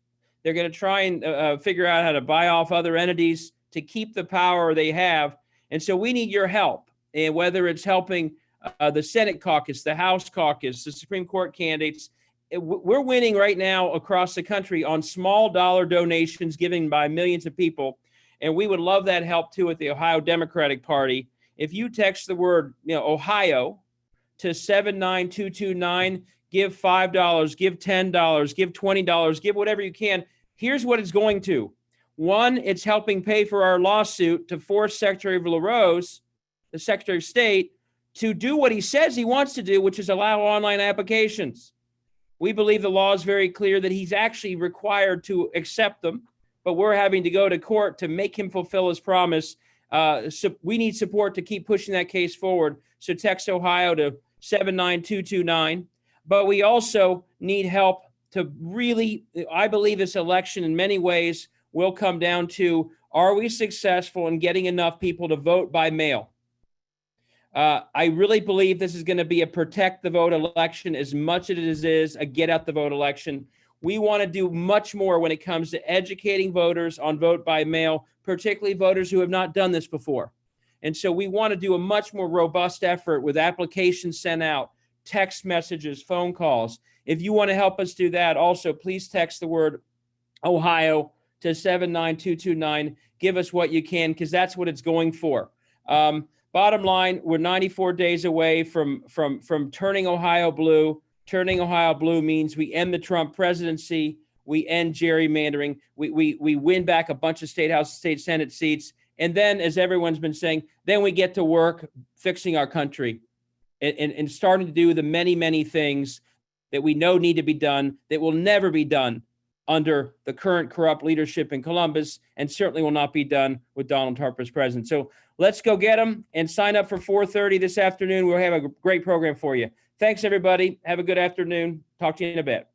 They're going to try and figure out how to buy off other entities to keep the power they have. And so we need your help. And whether it's helping the Senate caucus, the House caucus, the Supreme Court candidates, we're winning right now across the country on small dollar donations given by millions of people. And we would love that help too at the Ohio Democratic Party. If you text the word Ohio to 79229, give $5, give $10, give $20, give whatever you can. Here's what it's going to. One, it's helping pay for our lawsuit to force Secretary of LaRose, the Secretary of State, to do what he says he wants to do, which is allow online applications. We believe the law is very clear that he's actually required to accept them, but we're having to go to court to make him fulfill his promise. So we need support to keep pushing that case forward. So text Ohio to 79229. But we also need help to really, I believe this election in many ways will come down to, are we successful in getting enough people to vote by mail? I really believe this is going to be a protect the vote election as much as it is a get out the vote election. We want to do much more when it comes to educating voters on vote by mail, particularly voters who have not done this before. And so we want to do a much more robust effort with applications sent out, text messages, phone calls. If you want to help us do that, also please text the word Ohio to 79229. Give us what you can, because that's what it's going for. Bottom line, we're 94 days away from turning Ohio blue. Turning Ohio blue means we end the Trump presidency, we end gerrymandering, we win back a bunch of state house, state senate seats, and then, as everyone's been saying, then we get to work fixing our country and starting to do the many, many things that we know need to be done that will never be done under the current corrupt leadership in Columbus, and certainly will not be done with Donald Trump as president. So let's go get them and sign up for 4:30 this afternoon. We'll have a great program for you. Thanks, everybody. Have a good afternoon. Talk to you in a bit.